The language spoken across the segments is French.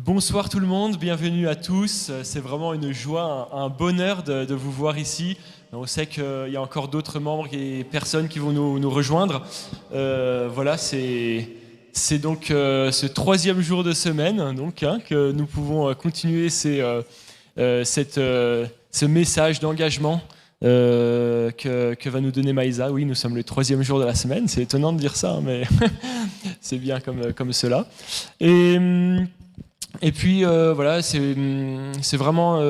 Bonsoir tout le monde, bienvenue à tous. C'est vraiment une joie, un bonheur de vous voir ici. On sait qu'il y a encore d'autres membres et personnes qui vont nous rejoindre. Voilà, c'est donc ce troisième jour de semaine que nous pouvons continuer ce message d'engagement que va nous donner Maïsa. Oui, nous sommes le troisième jour de la semaine. C'est étonnant de dire ça, mais c'est bien comme cela. Et puis voilà, c'est vraiment,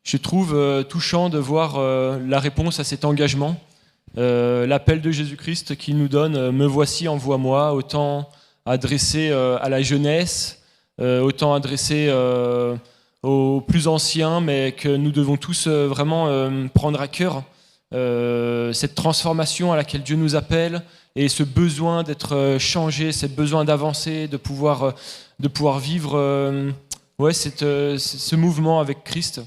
je trouve, touchant de voir la réponse à cet engagement, l'appel de Jésus-Christ qui nous donne « Me voici, envoie-moi », autant adressé à la jeunesse, autant adressé aux plus anciens, mais que nous devons tous vraiment prendre à cœur cette transformation à laquelle Dieu nous appelle et ce besoin d'être changé, ce besoin d'avancer, de pouvoir vivre ce mouvement avec Christ.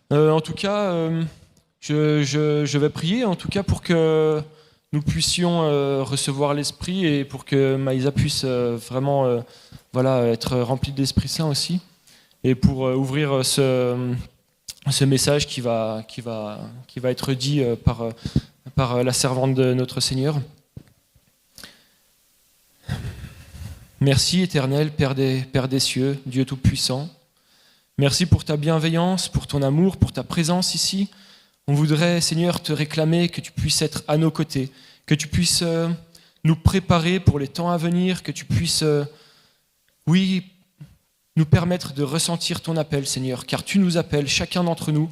En tout cas, je vais prier en tout cas pour que nous puissions recevoir l'Esprit et pour que Maïsa puisse vraiment être remplie de l'Esprit Saint aussi, et pour ouvrir ce message qui va être dit par la servante de notre Seigneur. Merci éternel, Père des cieux, Dieu Tout-Puissant. Merci pour ta bienveillance, pour ton amour, pour ta présence ici. On voudrait, Seigneur, te réclamer que tu puisses être à nos côtés, que tu puisses nous préparer pour les temps à venir, que tu puisses, nous permettre de ressentir ton appel, Seigneur, car tu nous appelles, chacun d'entre nous,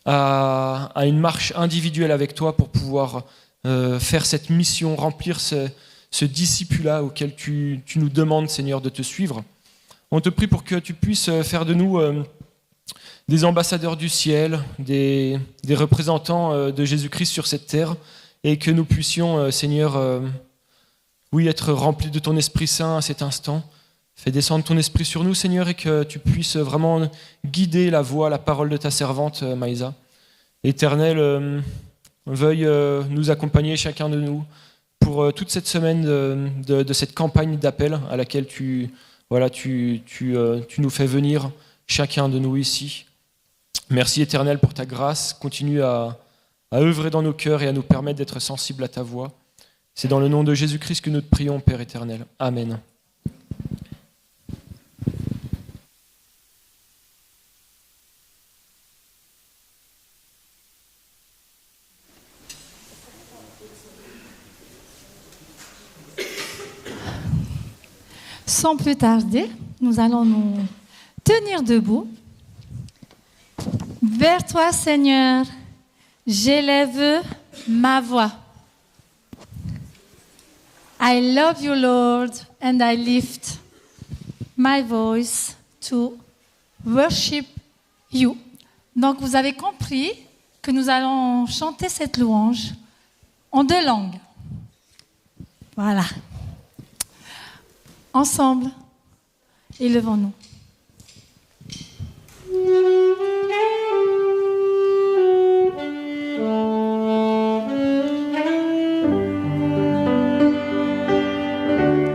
à une marche individuelle avec toi pour pouvoir faire cette mission, remplir ce disciple-là auquel tu nous demandes, Seigneur, de te suivre. On te prie pour que tu puisses faire de nous des ambassadeurs du ciel, des représentants de Jésus-Christ sur cette terre, et que nous puissions, Seigneur, être remplis de ton Esprit Saint à cet instant. Fais descendre ton Esprit sur nous, Seigneur, et que tu puisses vraiment guider la voix, la parole de ta servante, Maïsa. Éternel, veuille nous accompagner, chacun de nous, pour toute cette semaine de cette campagne d'appel à laquelle tu nous fais venir, chacun de nous ici. Merci éternel pour ta grâce. Continue à œuvrer dans nos cœurs et à nous permettre d'être sensibles à ta voix. C'est dans le nom de Jésus-Christ que nous te prions, Père éternel. Amen. Sans plus tarder, nous allons nous tenir debout. Vers toi, Seigneur, j'élève ma voix. I love you, Lord, and I lift my voice to worship you. Donc, vous avez compris que nous allons chanter cette louange en 2 langues. Voilà. Ensemble, élevons-nous.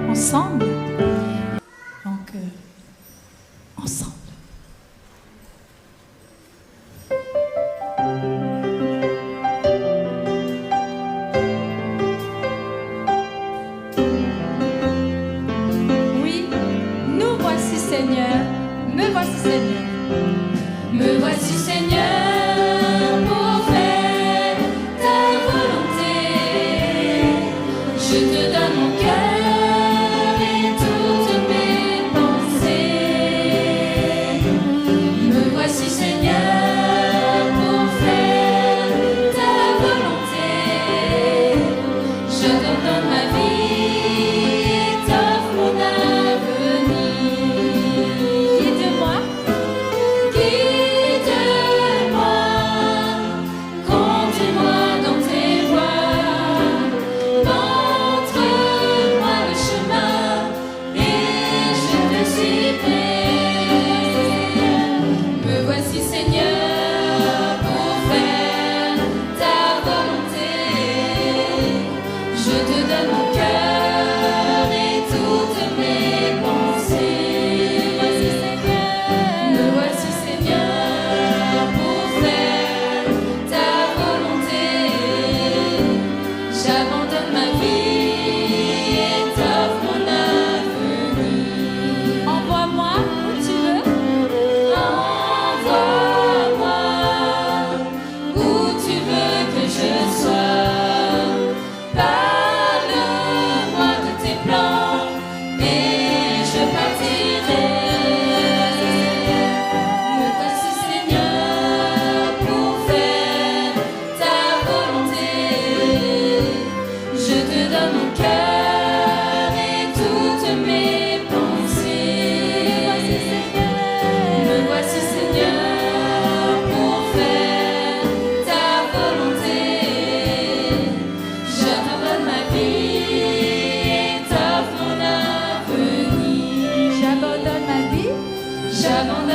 Ensemble. Donc, ensemble. Me voici Seigneur pour faire ta volonté. Je te donne mon cœur et toutes mes pensées. Me voici Seigneur pour faire ta volonté. Je te donne ma vie et t'offre mon avenir. Guide-moi.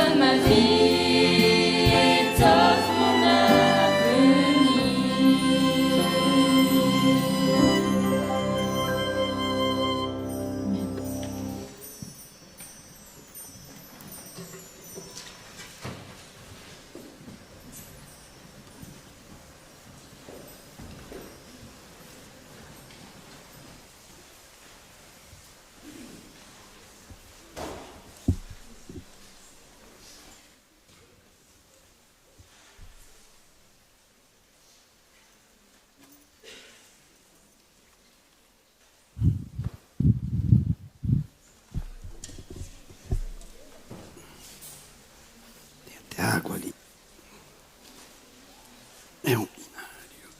donne ma vie et t'offre mon avenir. Tem água ali. É um binário.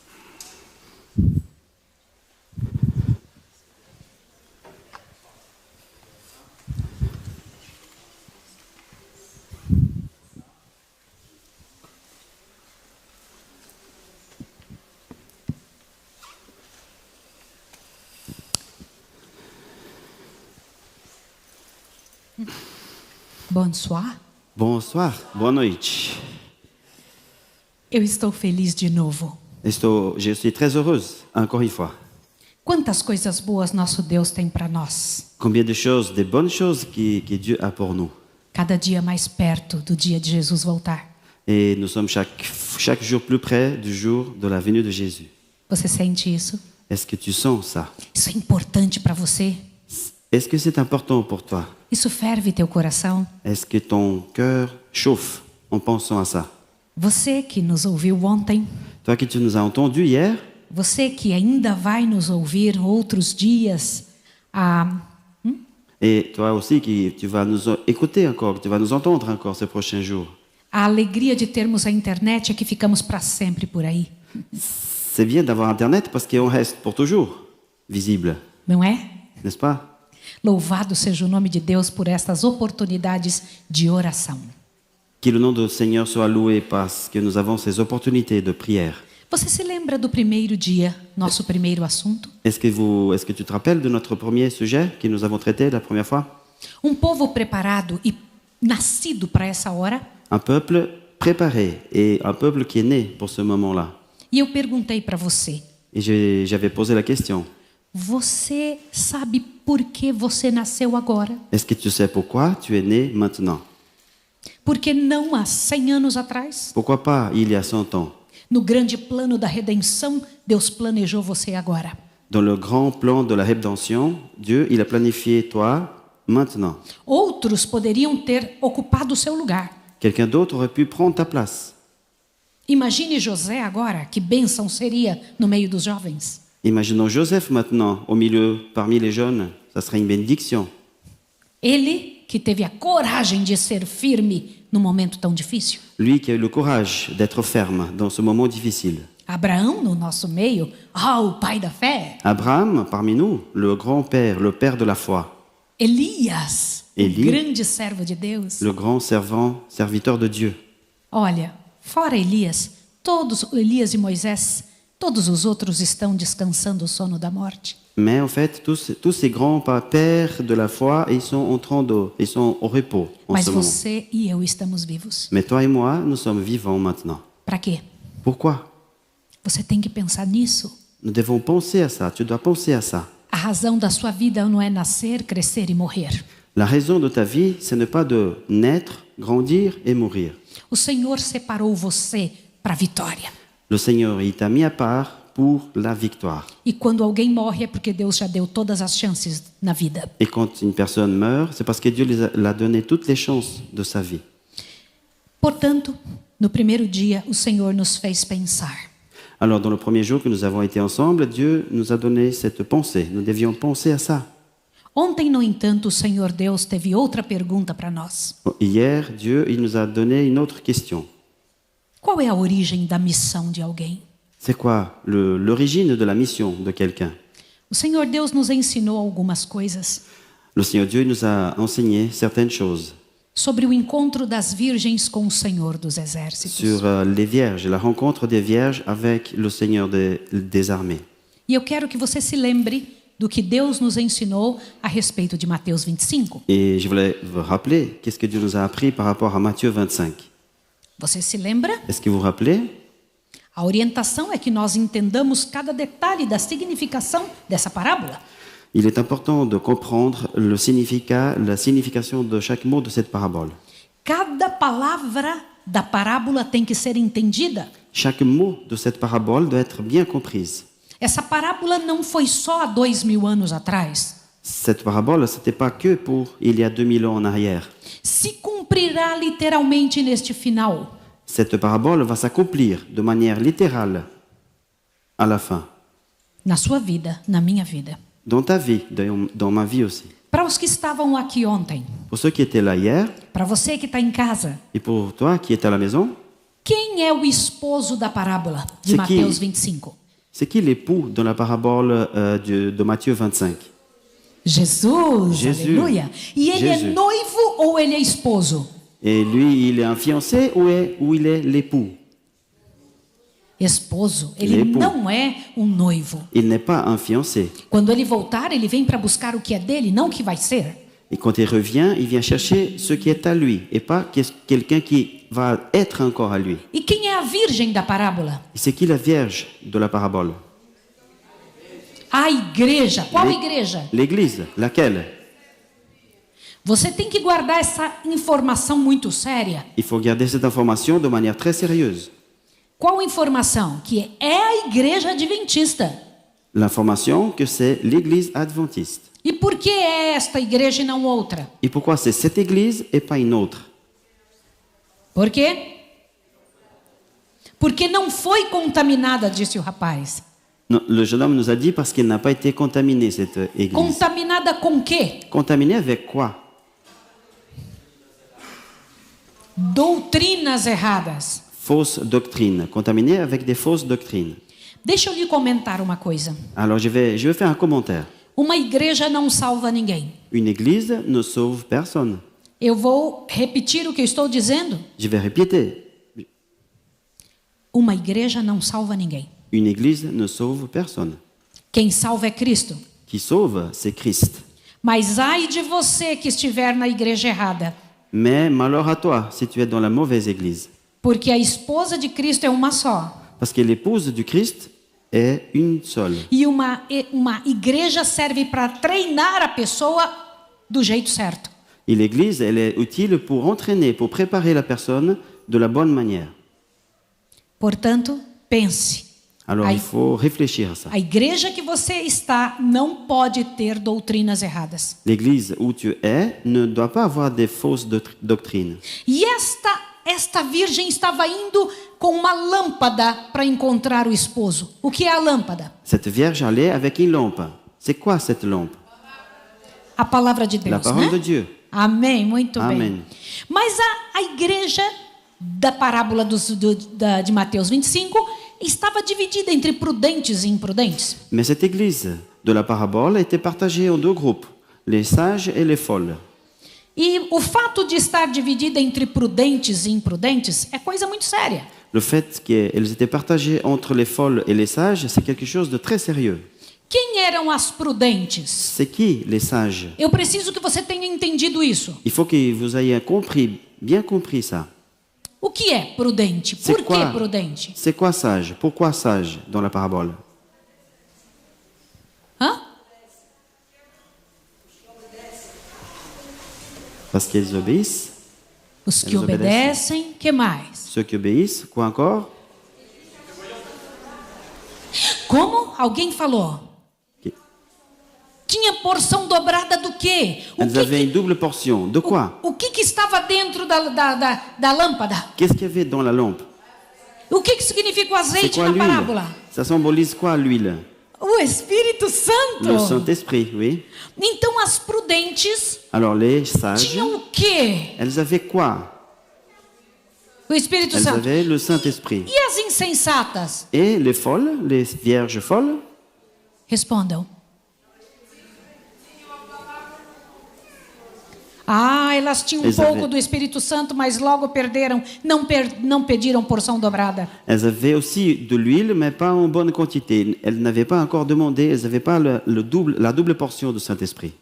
Bonsoir. Bonsoir, boa noite. Eu estou feliz de novo. Je suis très heureuse, encore une fois. Quantas coisas boas nosso Deus tem para nós. Combien de choses, de bonnes choses que Dieu a pour nous. Cada dia mais perto do dia de Jesus voltar. Et nous sommes chaque jour plus près du jour de la venue de Jésus. Você sente isso? Est-ce que tu sens ça? Isso é importante para você? Est-ce que c'est important pour toi? Isso ferve teu coração? Est-ce que ton cœur chauffe en pensant à ça? Você que nos ouviu ontem, Toi qui tu nous as entendus hier, você que ainda vai nos ouvir outros dias, et toi aussi qui tu vas nous écouter encore, tu vas nous entendre encore ces prochains jours. a alegria de termos a internet é que ficamos para sempre por aí, C'est bien d'avoir Internet parce qu'on reste pour toujours visible, não é? n'est-ce pas? Louvado seja o nome de Deus por estas oportunidades de oração. Que le nom du Seigneur soit loué parce que nous avons ces opportunités de prière. Você se lembra do primeiro dia, nosso primeiro assunto? Est-ce que tu te rappelles de notre premier sujet que nous avons traité la première fois? Povo preparado e nascido para essa hora. Un peuple préparé et un peuple qui est né pour ce moment-là. E eu perguntei para você: Et j'avais posé la question, você sabe por que você nasceu agora? est-ce que tu sais pourquoi tu es né maintenant? Porque não há 100 anos atrás, Pourquoi pas il y a 100 ans? no grande plano da redenção, Deus planejou você agora. Dans le grand plan de la rédemption, Dieu, il a planifié toi maintenant. Outros poderiam ter ocupado o seu lugar. Quelqu'un d'autre aurait pu prendre ta place. Imagine José agora, que bênção seria no meio dos jovens. Imaginons Joseph maintenant, au milieu, parmi les jeunes. Ça serait une bénédiction. Ele que teve a coragem de ser firme num momento tão difícil. Lui qui a eu le courage d'être ferme dans ce moment difficile. Abraão, no nosso meio, o pai da fé. Abraham, parmi nous, le grand-père, le père de la foi. Elias, Eli. o grande servo de Deus. Le grand serviteur de Dieu. Olha, fora Elias, Elias e Moisés, todos os outros estão descansando o sono da morte. Mais en fait, tous ces grands pères de la foi, ils sont au repos en Mas ce moment. você e eu estamos vivos. Mais toi et moi, nous sommes vivants maintenant. Para quê? Pourquoi? Você tem que pensar nisso. Nous devons penser à ça. Tu dois penser à ça. A razão da sua vida não é nascer, crescer e morrer. La raison de ta vie, ce n'est pas de naître, grandir et mourir. O Senhor separou você para a vitória. Le Seigneur, il t'a mis à part pour la victoire. E quando alguém morre é porque Deus já deu todas as chances na vida. Et quand une personne meurt, c'est parce que Dieu l'a donné toutes les chances de sa vie. Portanto, no primeiro dia, o Senhor nos fez pensar. Alors, dans le premier jour que nous avons été ensemble, Dieu nous a donné cette pensée. Nous devions penser à ça. Ontem, no entanto, o Senhor Deus teve outra pergunta para nós. Hier, Dieu, il nous a donné une autre question. Qual é a origem da missão de alguém? C'est quoi l'origine de la mission de quelqu'un? O Senhor Deus nos ensinou algumas coisas Le Seigneur Dieu nous a enseigné certaines choses sobre o encontro das virgens com o Senhor dos Exércitos. sur les vierges, la rencontre des vierges avec le Seigneur des armées. E eu quero que você se lembre do que Deus nos ensinou a respeito de Mateus 25. Et je voulais vous rappeler qu'est-ce que Dieu nous a appris par rapport à Matthieu 25. Você se lembra? Est-ce que vous vous rappelez? A orientação é que nós entendamos cada detalhe da significação dessa parábola. Il est important de comprendre le significat, la signification de chaque mot de cette parabole. Cada palavra da parábola tem que ser entendida. Chaque mot de cette parabole doit être bien comprise. Essa parábola não foi só há 2000 anos atrás. Cette parabole, ce n'était pas que pour il y a 2000 ans en arrière. Se cumprirá literalmente neste final. Cette parabole va s'accomplir de manière littérale à la fin. Na sua vida, na minha vida. Dans ta vie, dans ma vie aussi. Para os que estavam aqui ontem, Pour ceux qui étaient là hier, para você que está em casa, et pour toi qui étais à la maison, quem é o esposo da parábola de C'est qui? Mateus 25? c'est qui l'époux dans la parabole de Matthieu 25? Jesus, Jesus. aleluia. E ele é Jesus. noivo ou ele é esposo? Et lui, il est un fiancé ou il est l'époux? Esposo, ele L'époux. não é um noivo. Il n'est pas un fiancé. Quando ele voltar, ele vem para buscar o que é dele, não o que vai ser. Et quand il revient, il vient chercher ce qui est à lui et pas quelqu'un qui va être encore à lui. E quem é a virgem da parábola? Et c'est qui la vierge de la parabole? A igreja. Qual L'É- igreja? L'église. Laquelle? Você tem que guardar essa informação muito séria. Il faut garder cette information de manière très sérieuse. Qual informação? Que é a igreja adventista. L'information que c'est l'église adventiste. E por que é esta igreja e não outra? Et pourquoi c'est cette église et pas une autre? Por quê? Porque não foi contaminada, disse o rapaz. Non, le jeune homme nous a dit parce qu'il n'a pas été contaminé, cette église. Contaminada com quê? Contaminé avec quoi? Doutrinas erradas. Fausse doctrine. Contaminé avec des fausses doctrines. Deixa eu lhe comentar uma coisa. Alors je vais faire un commentaire. Uma igreja não salva ninguém. Une église ne sauve personne. Eu vou repetir o que eu estou dizendo. Je vais répéter. Uma igreja não salva ninguém. Une église ne sauve personne. Quem salva é Cristo. Qui sauve, c'est Christ. Mas ai de você que estiver na igreja errada, Mais malheur à toi si tu es dans la mauvaise église. porque a esposa de Cristo é uma só. Parce que l'épouse du Christ est une seule. E uma igreja serve para treinar a pessoa do jeito certo. Et l'église, elle est utile pour entraîner, pour préparer la personne de la bonne manière. Portanto, pense. Alors Ai- il faut réfléchir à ça. A igreja que você está não pode ter doutrinas erradas. L'église où tu es ne doit pas avoir des fausses doctrines. E esta virgem estava indo com uma lâmpada para encontrar o esposo. O que é a lâmpada? Cette vierge allait avec une lampe. C'est quoi cette lampe? A palavra de La Deus, parole né? de Dieu. Amém, muito bem. Amém. Mas a igreja da parábola de Mateus 25 estava dividida entre prudentes e imprudentes. Mais cette église de la parabole était partagée en deux groupes, les sages et les folles. E o fato de estar dividida entre prudentes e imprudentes é coisa muito séria. Le fait qu'elles étaient partagées entre les folles et les sages, c'est quelque chose de très sérieux. Quem eram as prudentes? C'est qui les sages? Eu preciso que você tenha entendido isso. Il faut que vous ayez compris, bien compris ça. O que é prudente? C'est Por que quoi? prudente? C'est quoi sage? Pourquoi sage dans la parabole? Hã? Parce qu'ils obéissent. Os que Eles obedecem, que mais? Ceux qui obéissent, quoi encore? Como? Alguém falou. Que- Tinha porção dobrada do quê? Elles avaient une double portion. De quoi? O que estava dentro da lâmpada? Qu'est-ce qu'il y avait dans la lampe? O que significa o C'est azeite quoi na l'huile? parábola? Ça symbolise quoi l'huile? O Espírito Santo. Le Saint-Esprit, oui. Então as prudentes Alors les sages, tinham o quê? elles avaient quoi? O Espírito Elles Santo. avaient le Saint-Esprit. E as insensatas? Et les folles, les vierges folles, Respondam. Ah, elas tinham um Eles pouco avaient- do Espírito Santo, mas logo perderam, não pediram porção dobrada. Elles avaient aussi de l'huile, mais pas en bonne quantité. Elles n'avaient pas encore demandé, elles n'avaient pas la double portion du Saint-Esprit.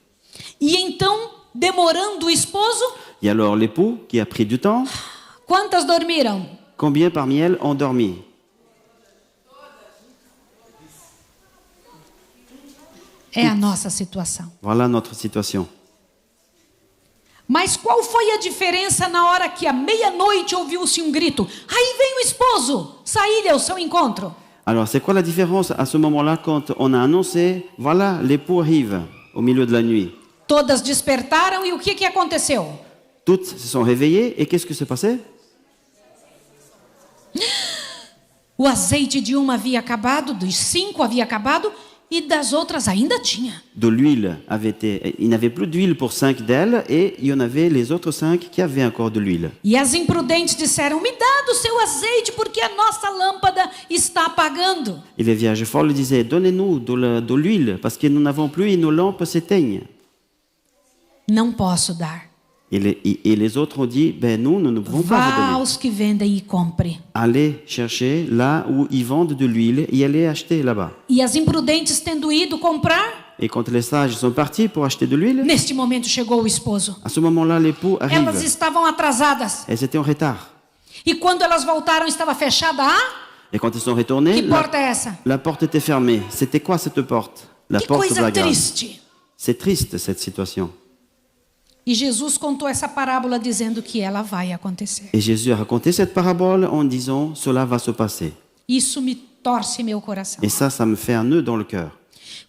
E então, demorando o esposo, Et alors l'époux, qui a pris du temps, quantas dormiram? combien parmi elles ont dormi? É a nossa situação. Voilà notre situation. Mas qual foi a diferença na hora que à meia-noite ouviu-se um grito? Aí vem o esposo, saí-lhe ao seu encontro. Alors c'est quoi la différence à ce moment-là quand on a annoncé, voilà, l'époux arrive au milieu de la nuit? Todas despertaram e o que aconteceu? Toutes se sont réveillées et qu'est-ce qui s'est passé? O azeite de uma havia acabado, dos 5 havia acabado e das outras ainda tinha. De l'huile avait été, il n'y avait plus d'huile pour 5 d'elles et il y en avait les autres 5 qui avaient encore de l'huile. E as imprudentes disseram: me dá do seu azeite porque a nossa lâmpada está apagando. Et les vierges folles disaient, donnez-nous de l'huile parce que nous n'avons plus et nos lampes s'éteignent. Não posso dar. Et les autres ont dit, ben nous ne pouvons pas vous Vá donner. aos que vendem e compre. Allez chercher là où ils vendent de l'huile et allez acheter là-bas. E as imprudentes tendo ido comprar, Et quand les sages sont partis pour acheter de l'huile, neste momento chegou o esposo. à ce moment-là, l'époux Elas arrive. estavam atrasadas. Elles étaient en retard. E quando elas voltaram, estava fechada a... Et quand ils sont retournés, Que porta é essa? la porte était fermée. C'était quoi cette porte? La Que porte de coisa la grâce. triste. C'est triste cette situation. E Jesus contou essa parábola dizendo que ela vai acontecer. Et Jésus a raconté cette parabole en disant, cela va se passer. Isso me torce meu coração. Et ça me fait un nœud dans le cœur.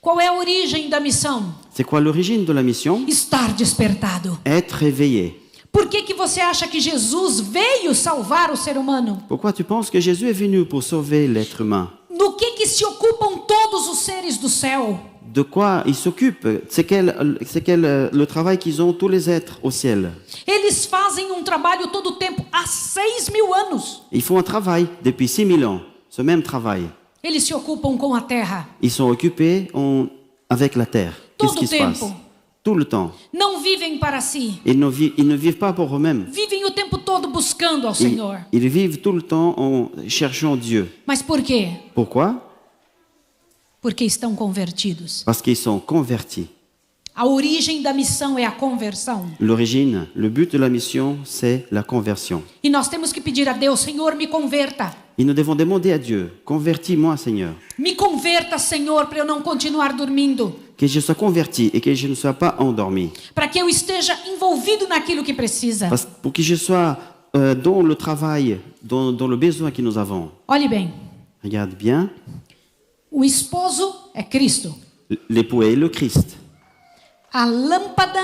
Qual é a origem da missão? C'est quoi l'origine de la mission? Estar despertado. Être réveillé. Por que você acha que Jesus veio salvar o ser humano? Pourquoi tu penses que Jésus est venu pour sauver l'être humain? No que se ocupam todos os seres do céu? De quoi ils s'occupent? C'est quel le travail qu'ils ont tous les êtres au ciel? Eles fazem trabalho todo o tempo, há 6.000 anos. Ils font un travail depuis 6000 ans, ce même travail. Eles se ocupam com a terra. Ils sont occupés avec la terre. Qu'est-ce Todo qui se passe? tempo. Tout le temps. Não vivem para si. Ils ne vivent pas pour eux-mêmes. Vivem o tempo todo buscando ao Senhor. Ils vivent tout le temps en cherchant Dieu. Mas por quê? Pourquoi? Porque estão convertidos. Parce qu'ils sont convertis. A origem da missão é a conversão. L'origine, le but de la mission, c'est la conversion. E nós temos que pedir a Deus: Senhor, me converta. Et nous devons demander à Dieu, convertis-moi Seigneur, Me converta, Senhor, para eu não continuar dormindo. que je sois converti et que je ne sois pas endormi, Para que eu esteja envolvido naquilo que precisa. pour que je sois dans le travail, dans le besoin que nous avons. Olhe bem, Regarde bien, o esposo é Cristo. l'époux est le Christ. A lâmpada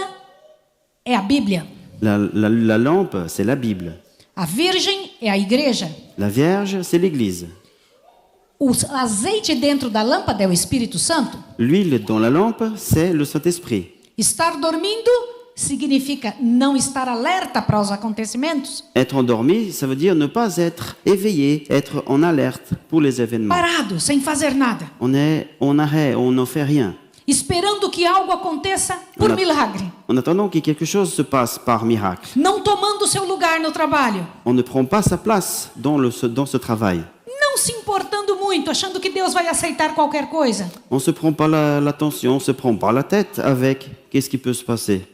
é a Bíblia. La lampe, c'est la Bible. A virgem é a igreja. La Vierge, c'est l'Église. O azeite dentro da lâmpada é o Espírito Santo. L'huile dans la lampe, c'est le Saint-Esprit. Estar dormindo significa não estar alerta para os acontecimentos. Être endormi, ça veut dire ne pas être éveillé, être en alerte pour les événements. Parado, sem fazer nada. On est en arrêt, on n'en fait rien. Esperando que algo aconteça por milagre. En attendant que quelque chose se passe par miracle. Não tomando seu lugar no trabalho. On ne prend pas sa place dans ce travail. Não se importando muito, achando que Deus vai aceitar qualquer coisa. On ne se prend pas l'attention, on se prend pas la tête avec qu'est-ce qui peut se passer.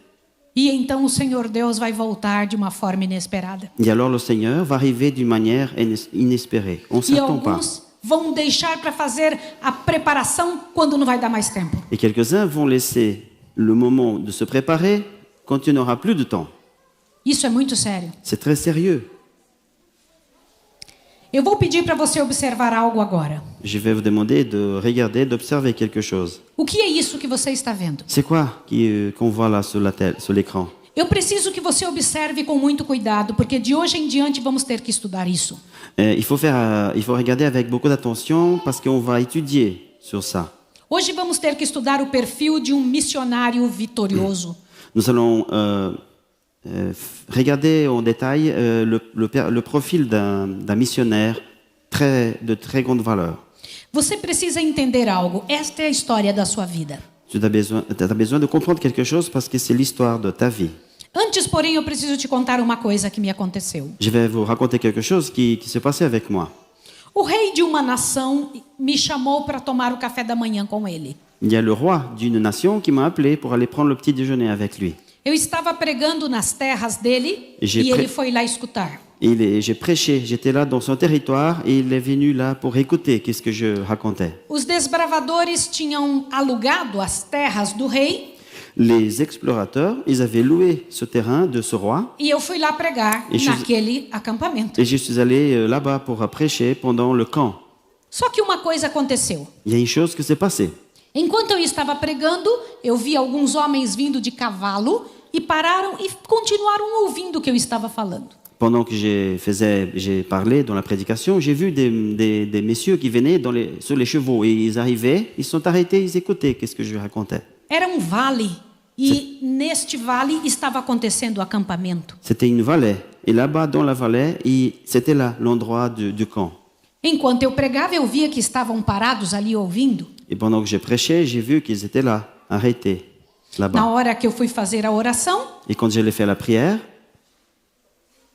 E então o Senhor Deus vai voltar de uma forma inesperada. Et alors le Seigneur va arriver d'une manière inespérée. On ne E s'attend pas. alguns vão deixar para fazer a preparação quando não vai dar mais tempo. Et quelques-uns vont laisser le moment de se préparer quand il n'aura plus de temps. Isso é muito sério. C'est très sérieux. Eu vou pedir para você observar algo agora. Je vais vous demander de regarder, d'observer quelque chose. O que é isso que você está vendo? C'est quoi qu'on voit là sur l'écran? Eu preciso que você observe com muito cuidado, porque de hoje em diante vamos ter que estudar isso. Il faut regarder avec beaucoup d'attention parce qu'on va étudier sur ça. Hoje vamos ter que estudar o perfil de um missionário vitorioso. Nous allons regarder en détail le profil d'un missionnaire de très grande valeur. Você precisa entender algo. Esta é a história da sua vida. Tu as besoin de comprendre quelque chose parce que c'est l'histoire de ta vie. Antes, porém, eu preciso te contar uma coisa que me aconteceu. Je vais vous raconter quelque chose qui s'est passé avec moi. O rei de uma nação me chamou para tomar o café da manhã com ele. Il y a le roi d'une nation qui m'a appelé pour aller prendre le petit déjeuner avec lui. Eu estava pregando nas terras dele J'ai e pre- ele foi lá escutar. J'ai prêché, j'étais là dans son territoire et il est venu là pour écouter qu'est-ce que je racontais. Os desbravadores tinham alugado as terras do rei Les explorateurs, ils avaient loué ce terrain de ce roi e eu fui lá pregar E Jesus- naquele acampamento. et je suis allé là-bas pour prêcher pendant le camp. Só que uma coisa aconteceu. Il y a une chose qui s'est passée. Enquanto eu estava pregando, eu vi alguns homens vindo de cavalo e pararam e continuaram ouvindo o que eu estava falando. Pendant que j'ai parlé dans la prédication, j'ai vu des messieurs qui venaient sur les chevaux et ils arrivaient, ils sont arrêtés, ils écoutaient qu'est-ce que je racontais. Era um vale e neste vale estava acontecendo o acampamento. C'était une vallée et là-bas dans la vallée, c'était là l'endroit du camp. Enquanto eu pregava, eu via que estavam parados ali ouvindo. Et pendant que je prêchais, j'ai vu qu'ils étaient là, arrêtés, Na là-bas. hora que eu fui fazer a oração, Et quand j'ai fait la prière,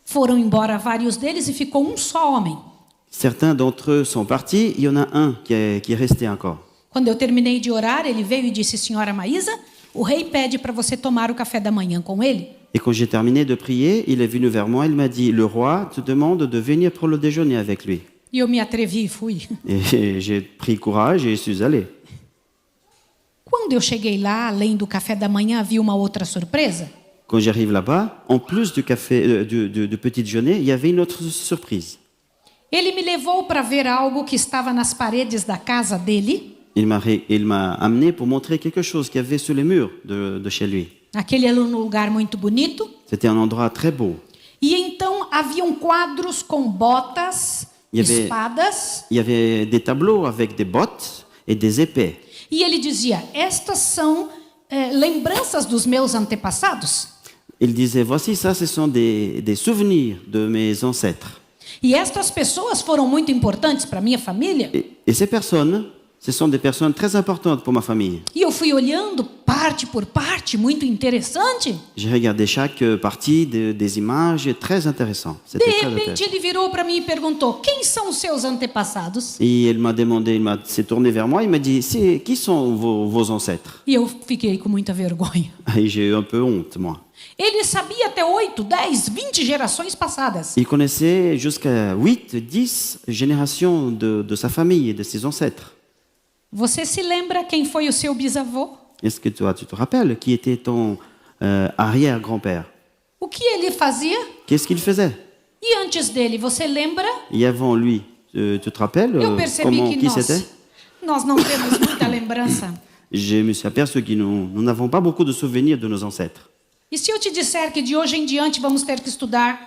foram embora vários deles e ficou um só homem. certains d'entre eux sont partis, il y en a un qui est resté encore. Quando eu terminei de orar, ele veio e disse: Senhora Maísa, o rei pede para você tomar o café da manhã com ele. Et quand j'ai terminé de prier, il est venu vers moi, il m'a dit, le roi te demande de venir pour le déjeuner avec lui. E eu me atrevi e fui. Et j'ai pris courage et je suis allé. Quando eu cheguei lá, além do café da manhã, havia uma outra surpresa. Quand j'arrive là-bas, en plus du café, du petit déjeuner, il y avait une autre surprise. Ele me levou para ver algo que estava nas paredes da casa dele. Il m'a amené pour montrer quelque chose qu'il y avait sur les murs de chez lui. Aquele era um lugar muito bonito. C'était un endroit très beau. E então haviam quadros com botas, E havia- espadas. Il y avait des tableaux avec des bottes et des épées. E ele dizia: estas são lembranças dos meus antepassados. Il disait, voici ça, ce sont des souvenirs de mes ancêtres. E estas pessoas foram muito importantes para minha família. Et ces personnes, ce sont des personnes très importantes pour ma famille. E eu fui olhando parte por parte, muito interessante. J'ai regardé chaque partie des images, très intéressant. De C'était très repente intéressant. ele virou para mim e perguntou: quem são os seus antepassados? Et il m'a demandé, s'est tourné vers moi, il m'a dit, qui sont vos ancêtres? E eu fiquei com muita vergonha. Et j'ai eu un peu honte, moi. Ele sabia até 8, 10, 20 gerações passadas. Il connaissait jusqu'à 8, 10 générations de sa famille et de ses ancêtres. Você se lembra quem foi o seu bisavô? Est-ce que toi, tu te rappelles qui était ton arrière-grand-père? O que ele fazia? Qu'est-ce qu'il faisait? E antes dele, você lembra? Et avant lui, tu te rappelles Eu percebi que qui c'était? nós não temos muita lembrança. Je me suis aperçu que nous n'avons pas beaucoup de souvenirs de nos ancêtres. E se eu te disser que de hoje em diante vamos ter que estudar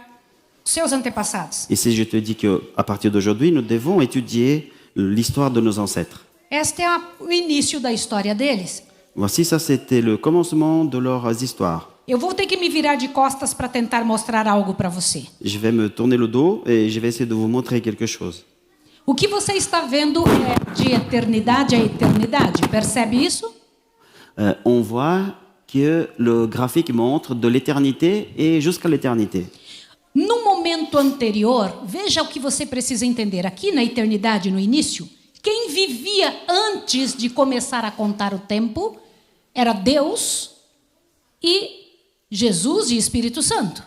os seus antepassados? Et si je te dis qu'à partir d'aujourd'hui, nous devons étudier l'histoire de nos ancêtres. Este é o início da história deles. Voici, ça c'était le commencement de leurs histoires. Eu vou ter que me virar de costas para tentar mostrar algo para você. Je vais me tourner le dos et je vais essayer de vous montrer quelque chose. O que você está vendo é de eternidade a eternidade. Percebe isso? On voit que le graphique montre de l'éternité et jusqu'à l'éternité. No momento anterior, veja o que você precisa entender. Aqui na eternidade, no início, quem vivia antes de começar a contar o tempo era Deus e Jesus e Espírito Santo.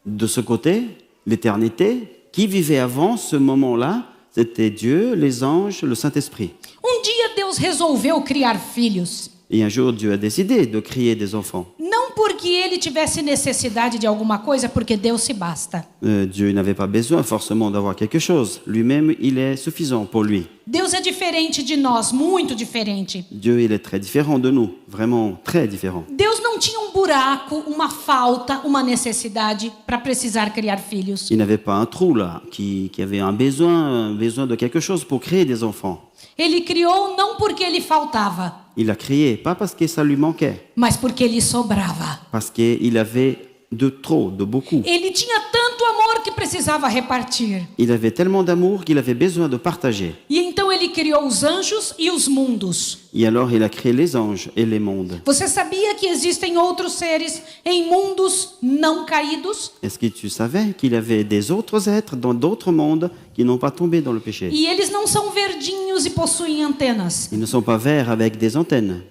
De ce côté, l'éternité, qui vivait avant ce moment-là, c'était Dieu, les anges, le Saint-Esprit. Um dia Deus resolveu criar filhos. Et un jour, Dieu a décidé de créer des enfants. Não porque ele tivesse necessidade de alguma coisa, porque Deus se basta. Dieu n'avait pas besoin forcément d'avoir quelque chose. Lui-même, il est suffisant pour lui. Deus é diferente de nós, muito diferente. Dieu, il est très différent de nous, vraiment très différent. Deus não tinha um buraco, uma falta, uma necessidade para precisar criar filhos. Il n'avait pas un trou là, qui avait un besoin de quelque chose pour créer des enfants. Ele criou não porque ele faltava, Il a créé, pas parce que ça lui manquait, mas porque ele sobrava. parce qu'il avait de trop, de beaucoup. Ele tinha tanto amor que precisava repartir. Il avait tellement d'amour qu'il avait besoin de partager. E então ele ele criou os anjos e os mundos. Et alors il a créé les anges et les mondes. Você sabia que existem outros seres em mundos não caídos? Est-ce que tu savais qu'il y avait des autres êtres dans d'autres mondes qui n'ont pas tombé dans le péché? E eles não são verdinhos e possuem antenas. Ils ne sont pas verts avec des antennes.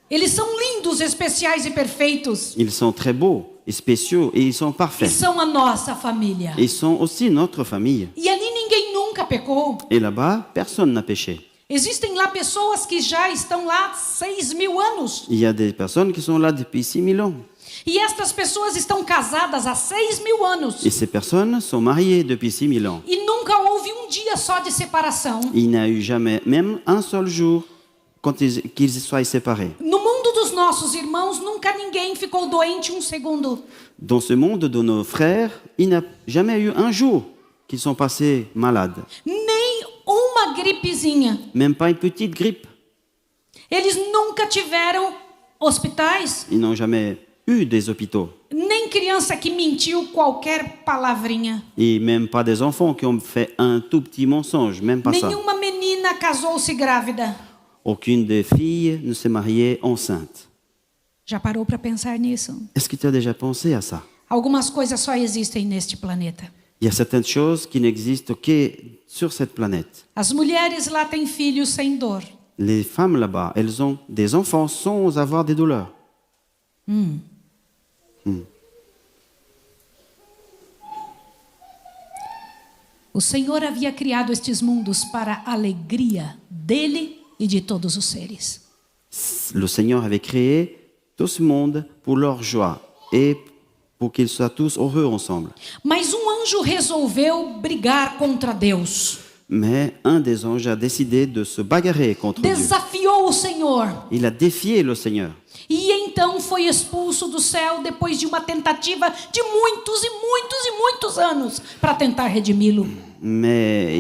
Eles são lindos, especiais e perfeitos. Ils sont très beaux et spéciaux et ils sont E parfaits. são a nossa família. Ils sont aussi notre famille. E ali ninguém nunca pecou. Et là-bas, personne n'a péché. Existem lá pessoas que já estão lá há 6.000 anos. Il y a des personnes qui sont là depuis 6000 ans. E estas pessoas estão casadas há 6.000 anos. Et ces personnes sont mariées depuis 6000 ans. E nunca houve um dia só de separação. Il n'y a eu jamais, même un seul jour, qu'ils soient séparés. No mundo dos nossos irmãos, nunca ninguém ficou doente um segundo. Dans ce monde de nos frères, il n'y a jamais eu un jour qu'ils sont passés malades. Nem uma gripezinha. Même pas une petite grippe. Eles nunca tiveram hospitais. Ils n'ont jamais eu des hôpitaux. Nem criança que mentiu qualquer palavrinha. Et même pas des enfants qui ont fait un tout petit mensonge, même pas ça. Nenhuma menina casou-se grávida. Aucune des filles ne s'est mariée enceinte. Já parou para pensar nisso? Est-ce que tu as déjà pensé à ça? Algumas coisas só existem neste planeta. Il y a certaines choses qui n'existent que sur cette planète. As mulheres lá têm filhos sem dor. Les femmes là-bas, elles ont des enfants sans avoir des douleurs. O Senhor havia criado estes mundos para a alegria dele e de todos os seres. Le Seigneur avait créé tout ce monde pour leur joie et pour qu'ils soient tous heureux ensemble. Mas anjo resolveu brigar contra Deus. Mais un des anges a décidé de se bagarrer contre Dieu. Desafiou o Senhor. Il a défié le Seigneur. E então foi expulso do céu depois de uma tentativa de muitos e muitos e muitos anos para tentar redimi-lo. Mais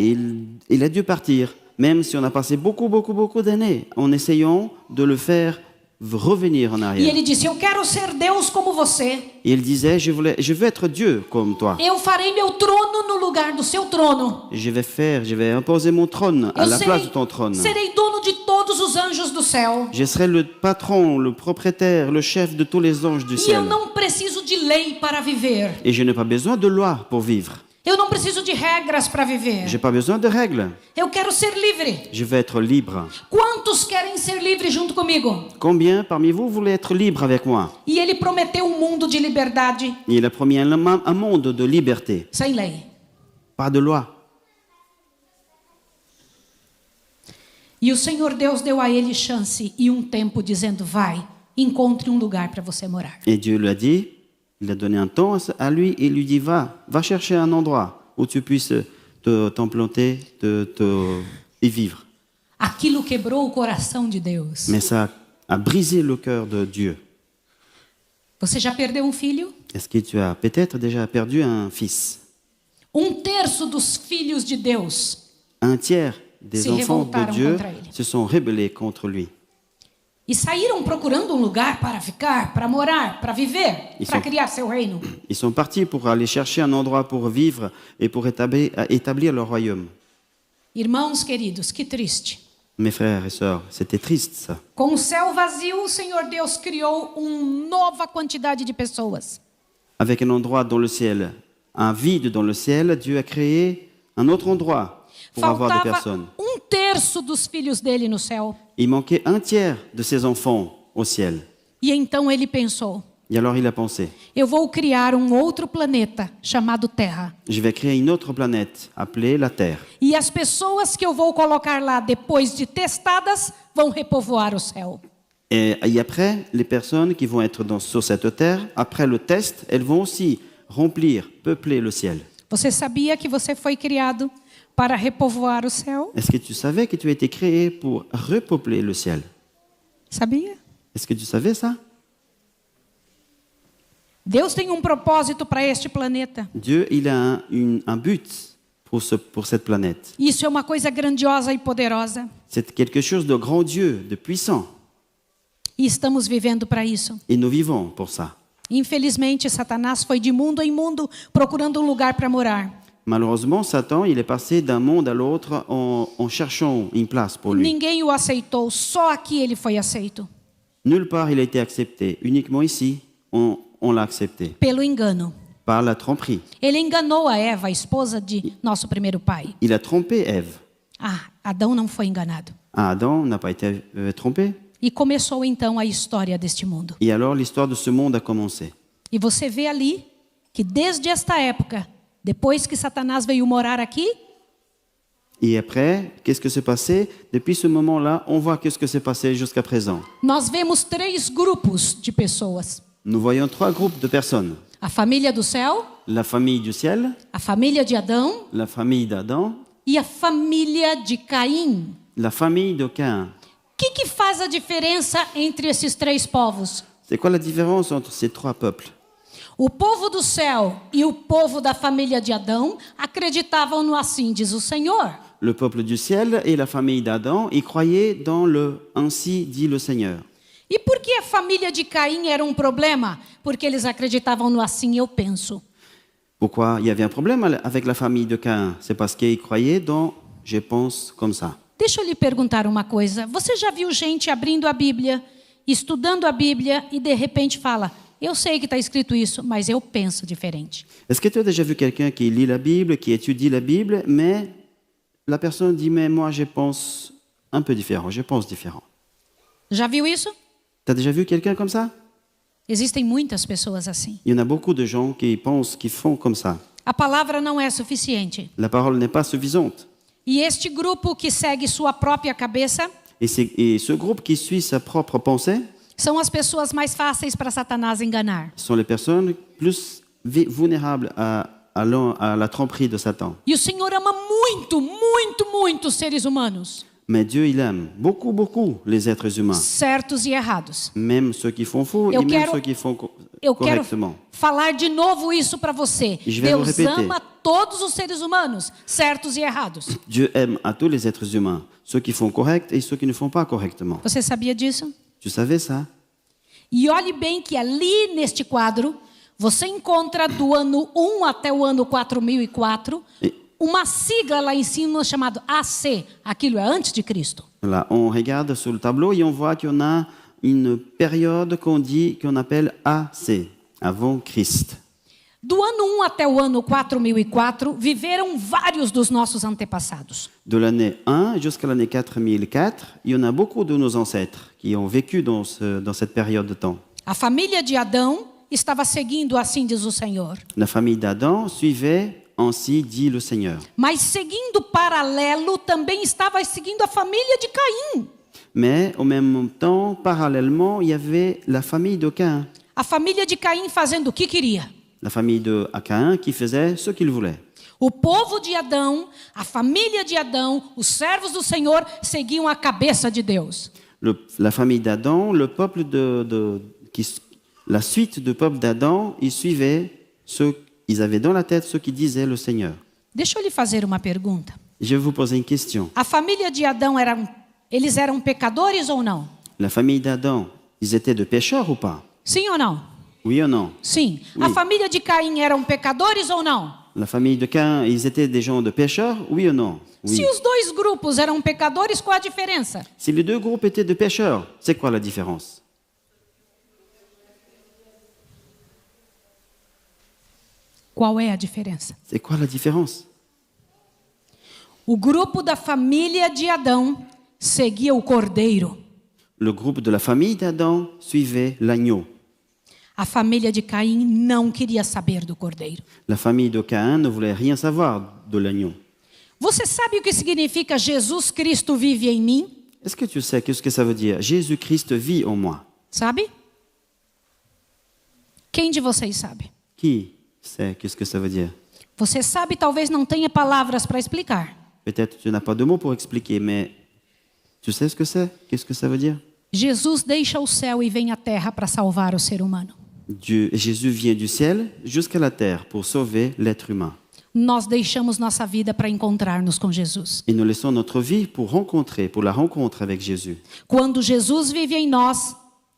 il a dû partir, même si on a passé beaucoup d'années en essayant de le faire revenir en E arrière. ele disse: Eu quero ser Deus como você. Et il disait, je veux être Dieu comme toi. Eu farei meu trono no lugar do seu trono. Je vais imposer mon trône à Eu la place de ton trône. serei dono de todos os anjos do céu. Je serai le patron, le propriétaire, le chef de tous les anges du E eu ciel. não preciso de lei para viver. Et je n'ai pas besoin de loi pour vivre. Eu não preciso de regras para viver. Je n'ai pas besoin de règles. Eu quero ser livre. Je veux être libre. Quantos querem ser livres junto comigo? Combien parmi vous voulez être libre avec moi? E ele prometeu um mundo de liberdade Et il a promis un monde de liberté, sem lei. pas de loi. E o Senhor Deus deu a ele chance e um tempo dizendo: vai, encontre um lugar para você morar. Et Dieu lui a dit, il a donné un temps à lui et lui dit, va chercher un endroit où tu puisses t'implanter et vivre. Aquilo quebrou o coração de Deus. Mais ça a brisé le cœur de Dieu. Você já perdeu um filho? Est-ce que tu as peut-être déjà perdu un fils? Um terço dos filhos de Deus Un tiers des Se enfants de revoltaram Dieu contra ele. se sont rebellés contre lui. e saíram procurando um lugar para ficar, para morar, para viver, Isso. para criar seu reino. Ils sont partis pour aller chercher un endroit pour vivre et pour établir leur royaume. Irmãos queridos, que triste. Mes frères et sœurs, c'était triste ça. Com o céu vazio, o Senhor Deus criou uma nova quantidade de pessoas. Avec un endroit dans le ciel, un vide dans le ciel, Dieu a créé un autre endroit pour avoir des Faltava personnes. um terço dos filhos dele no céu. Il manquait un tiers de ses enfants au ciel. E então ele pensou: Et alors il a pensé, eu vou criar um outro planeta chamado Terra. je vais créer une autre planète appelée la Terre. E as pessoas que eu vou colocar lá depois de testadas vão repovoar o céu. Et après, les personnes qui vont être sur cette terre, après le test, elles vont aussi remplir, peupler le ciel. Você sabia que você foi criado para repovoar o céu? Est-ce que tu savais que tu as été créé pour repeupler le ciel? Sabia? Est-ce que tu savais ça? Deus tem um propósito para este planeta. Dieu, il a un but pour cette planète. Isso é uma coisa grandiosa e poderosa. C'est quelque chose de grandiose, de puissant. E estamos vivendo para isso. Et nous vivons pour ça. Infelizmente, Satanás foi de mundo em mundo procurando um lugar para morar. Malheureusement, Satan, il est passé d'un monde à l'autre en cherchant une place pour lui. Ninguém o aceitou, só aqui ele foi aceito. Nulle part il a été accepté. Uniquement ici, on l'a accepté. Pelo engano. Par la tromperie. Ele enganou a Eva, a esposa de nosso primeiro pai. Il a trompé Ève. Ah, Adão não foi enganado. Adam n'a pas été trompé. E começou então a história deste mundo. Et alors l'histoire de ce monde a commencé. E você vê ali que desde esta época, depois que Satanás veio morar aqui, Et après, qu'est-ce que s'est passé? Depuis ce moment-là, on voit qu'est-ce que s'est passé jusqu'à présent. nós vemos 3 grupos de pessoas: Nous voyons 3 groupes de personnes. a família do céu, La famille du ciel, a família de Adão la famille d'Adam, e a família de Caim. la famille de Caïn. O que faz a diferença entre esses 3 povos? C'est quoi la différence entre ces 3 peuples? O povo do céu e o povo da família de Adão acreditavam no assim diz o Senhor. Le peuple du ciel et la famille d'Adam, ils croyaient dans le « ainsi dit le Seigneur ». E por que a família de Caim era um problema? Porque eles acreditavam no assim eu penso. Pourquoi il y avait un problème avec la famille de Caïn? C'est parce qu'ils croyaient dans « je pense comme ça ». Deixa eu lhe perguntar uma coisa. Você já viu gente abrindo a Bíblia, estudando a Bíblia e de repente fala: eu sei que está escrito isso, mas eu penso diferente. Est-ce que tu as déjà vu quelqu'un qui lit la Bible, qui étudie la Bible, mais la personne dit « mais moi je pense un peu différent, je pense différent ». Já viu isso? Tu as déjà vu quelqu'un comme ça? Existem muitas pessoas assim. Il y en a beaucoup de gens qui pensent, qui font comme ça. A palavra não é suficiente. La parole n'est pas suffisante. E este grupo que segue sua própria cabeça Et ce groupe qui suit sa propre pensée são as pessoas mais fáceis para Satanás enganar. sont les personnes plus vulnérables à la tromperie de Satan. E o Senhor ama muito, muito, muito os seres humanos, Mais Dieu, il aime beaucoup, beaucoup les êtres humains. certos e errados. Même ceux qui font faux Eu et même quero- ceux qui font Eu quero correctement. falar de novo isso para você. Je vais vous Deus répéter. ama todos os seres humanos, certos e errados. Dieu aime à tous les êtres humains, ceux qui font correct et ceux qui ne font pas correctement. Você sabia disso? Tu savais ça? E olhe bem que ali neste quadro, você encontra do ano 1 até o ano 4004, uma sigla lá em cima chamada AC. Aquilo é antes de Cristo. Là, on regarde sur le tableau et on voit qu'il y en a une période qu'on appelle AC, avant Christ. Do ano 1 até o ano 4004, viveram vários dos nossos antepassados. De l'année 1 jusqu'à l'année 4004, il y en a beaucoup de nos ancêtres qui ont vécu dans cette période de temps. A família de Adão estava seguindo assim diz o Senhor. La famille d'Adam suivait ainsi dit le Seigneur. Mas seguindo paralelo também estava seguindo a família de Caim. Mais en même temps, parallèlement, il y avait la famille de Caïn. A família de Caim fazendo o que queria. La famille de Caïn qui faisait ce qu'il voulait. O povo de Adão, a família de Adão, os servos do Senhor seguiam a cabeça de Deus. La famille d'Adam, le peuple la suite du peuple d'Adam, ils suivaient ils avaient dans la tête ce qui disait le Seigneur. Deixa eu lhe fazer uma pergunta. Je vais vous poser une question. A família de Adão eles eram pecadores ou não? La famille d'Adam, ils étaient de pécheurs ou pas? Sim ou não? Oui ou non? Sim. Oui. A família de Caim eram pecadores ou não? La famille de Caïn, ils étaient des gens de pécheurs? Oui ou non? Oui. Se os dois grupos eram pecadores, qual a diferença? Si les deux groupes étaient de pécheurs, c'est quoi la différence? Qual é a diferença? C'est quoi la différence? O grupo da família de Adão seguia o cordeiro. Le groupe de la famille d'Adam suivait l'agneau. A família de Caim não queria saber do cordeiro. La famille de Caïn ne voulait rien savoir de l'agneau. Você sabe o que significa Jesus Cristo vive em mim? Est-ce que tu sais qu'est-ce que ça veut dire? Jésus-Christ vit en moi. Sabe? Quem de vocês sabe? Qui sait qu'est-ce que ça veut dire? Você sabe, talvez não tenha palavras para explicar. Peut-être tu n'as pas de mots pour expliquer, mais tu sais ce que c'est? Qu'est-ce que ça veut dire? Jesus deixa o céu e vem à terra para salvar o ser humano. Jésus vient du ciel jusqu'à la terre pour sauver l'être humain. Nós deixamos nossa vida para encontrar-nos com Jesus. Et nous laissons notre vie pour la rencontre avec Jésus. Quando Jesus vive em nós,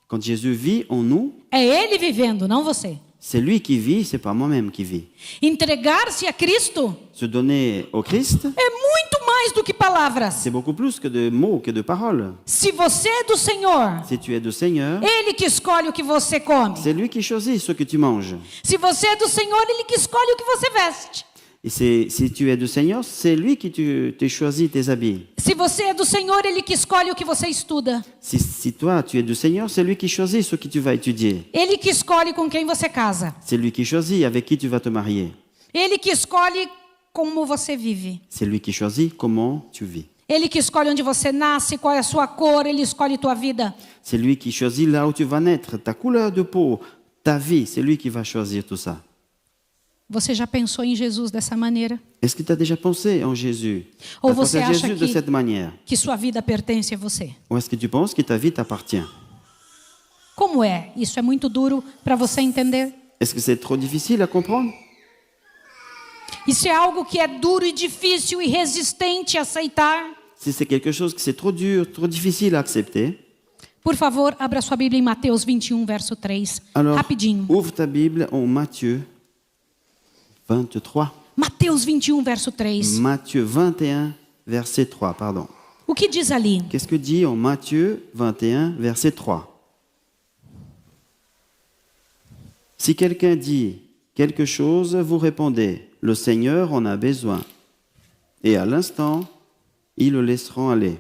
Quand Jésus vit en nous, é Ele vivendo, não você. C'est lui qui vit, c'est pas moi-même qui vis. Entregar-se a Cristo Se donner au Christ, é muito mais do que palavras. c'est beaucoup plus que de mots, que de paroles. Se você é do Senhor, Si tu es du Seigneur, Ele que escolhe o que você come. c'est lui qui choisit ce que tu manges. Se você é do Senhor, Ele que escolhe o que você veste. Et si tu es du Seigneur, c'est lui qui te choisit tes habits. Se você é do Senhor, Ele que escolhe o que você estuda. Si toi, tu es du Seigneur, c'est lui qui choisit ce que tu vas étudier. Ele que escolhe com quem você casa. C'est lui qui choisit avec qui tu vas te marier. Ele que escolhe como você vive. C'est lui qui choisit comment tu vis. Ele que escolhe onde você nasce, qual é a sua cor, Ele escolhe tua vida. C'est lui qui choisit là où tu vas naître, ta couleur de peau, ta vie. C'est lui qui va choisir tout ça. Você já pensou em Jesus dessa maneira? Est-ce que tu as déjà pensé en Jésus? Ou Tu as pensé você à acha Jésus de cette manière? que sua vida pertence a você? Ou est-ce que tu penses que ta vie t'appartient? Como é? Isso é muito duro para você entender? Est-ce que c'est trop difficile à comprendre? Isso é algo que é duro e difícil e resistente a aceitar? Si c'est quelque chose que c'est trop dur, trop difficile à accepter, Por favor, abra sua Bíblia em Mateus 21, verso 3. alors Rapidinho. ouvre ta Bible en Matthieu 23. Mateus 21, verso 3. Matthieu 21, verset 3, pardon. O que diz ali? Qu'est-ce que dit en Matthieu 21, verset 3? Si quelqu'un dit quelque chose, vous répondez, le Seigneur en a besoin. Et à l'instant, ils le laisseront aller.